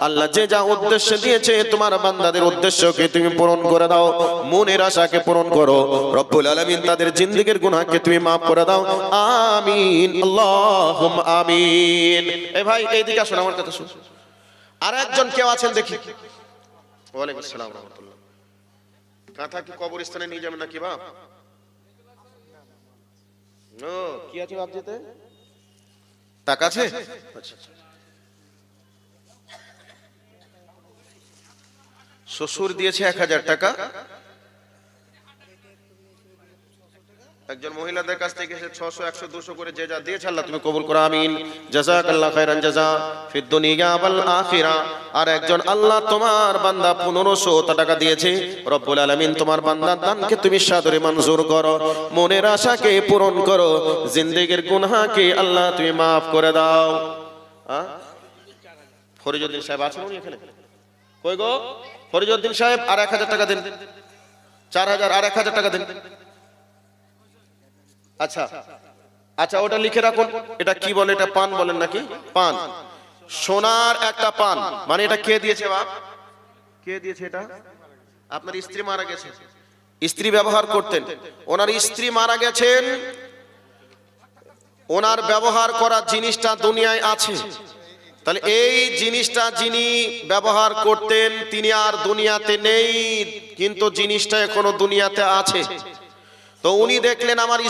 আল্লাহ যে যা উদ্দেশ্য দিয়েছে তোমার বান্দাদের উদ্দেশ্যকে তুমি পূরণ করে দাও, মনের আশাকে পূরণ করো রব্বুল আলামিন। তাদের জিন্দেগীর গুনাহকে তুমি মাফ করে দাও, আমিন, আল্লাহুম্মা আমিন। এই ভাই এইদিকে আসুন, আমার কথা শুনুন। আর একজন কেউ আছেন দেখি? ওয়ালাইকুম আসসালাম ওয়া রাহমাতুল্লাহ। কাঁথা কি কবরস্থানে নিয়ে যাবেন নাকি বাপ? ও কি আছে বাপ যেতে টাকা আছে? আচ্ছা, শ্বশুর দিয়েছে 1000 টাকা, একজন মহিলাদের কাছ থেকে এসে 600 100 200 করে যে যা দিয়েছে আল্লাহ তুমি কবুল করো আমিন। জাযাকাল্লাহু খাইরান জাযা ফিদ দুনিয়া ওয়াল আখিরা। আর একজন আল্লাহ তোমার বান্দা 1500 টাকা দিয়েছে, রব্বুল আলামিন তোমার বান্দার দানকে তুমি সাদরে মঞ্জুর করো, মনের আশাকে পূরণ করো, জিন্দেগীর গুনাহকে আল্লাহ তুমি maaf করে দাও। ফরিজউদ্দিন সাহেব আছেন উনি এখানে? কই গো ফরিজউদ্দিন সাহেব, আর 1000 টাকা দিন, 4000 আর 1000 টাকা দিন। আচ্ছা আচ্ছা, ওটা লিখে রাখুন। এটা কি বলে? এটা পান বলেন নাকি? পান, সোনার একটা পান। মানে এটা কে দিয়েছে বাপ? কে দিয়েছে এটা? আপনার স্ত্রী মারা গেছে, স্ত্রী ব্যবহার করতেন, ওনার স্ত্রী মারা গেছেন, ওনার ব্যবহার করা জিনিসটা দুনিয়ায় আছে। তাহলে এই জিনিসটা যিনি ব্যবহার করতেন তিনি আর দুনিয়াতে নেই, কিন্তু জিনিসটা এখনো দুনিয়াতে আছে। তো উনি দেখলেন আমার